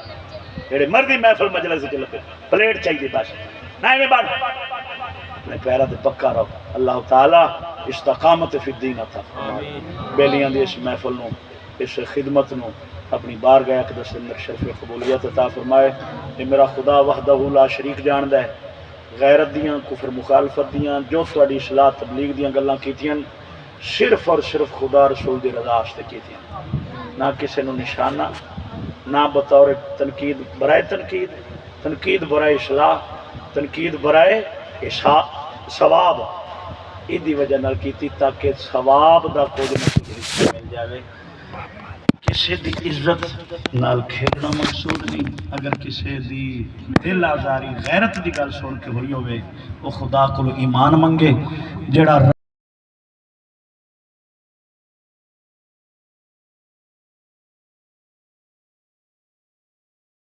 جیڑے مردی محفل مجلس کے لگے پلیٹ چاہی دیئے بس نہیں میں بڑھ اپنے پیرہ تے پکا رہو اللہ تعالیٰ استقامت فی الدین عطا بیلیاں دی اس محفل نوں اس خدمت نو اپنی بارگاہ اقدس کے اندر شرف قبولیت عطا فرمائے۔ یہ میرا خدا وحدہ لا شریک جاندا ہے، غیرت دیاں، کفر مخالفت دیاں، جو تہاڈی اصلاح تبلیغ دیاں گلاں کیتیاں صرف اور صرف خدا رسول دی رضا واسطے کیتیاں، نہ کسی نو نشانہ، نہ بطور تنقید برائے تنقید، تنقید برائے اصلاح، تنقید برائے ثواب، ایدی وجہ نال کیتی تاکہ ثواب دا کچھ نہ کچھ حصہ مل جاوے۔ کسی دی عزت نال کھیلنا مقصود نہیں، اگر کسی دی دل آزاری غیرت دی گل سن کے ہوئی ہوئے وہ خدا کو ایمان منگے، جڑا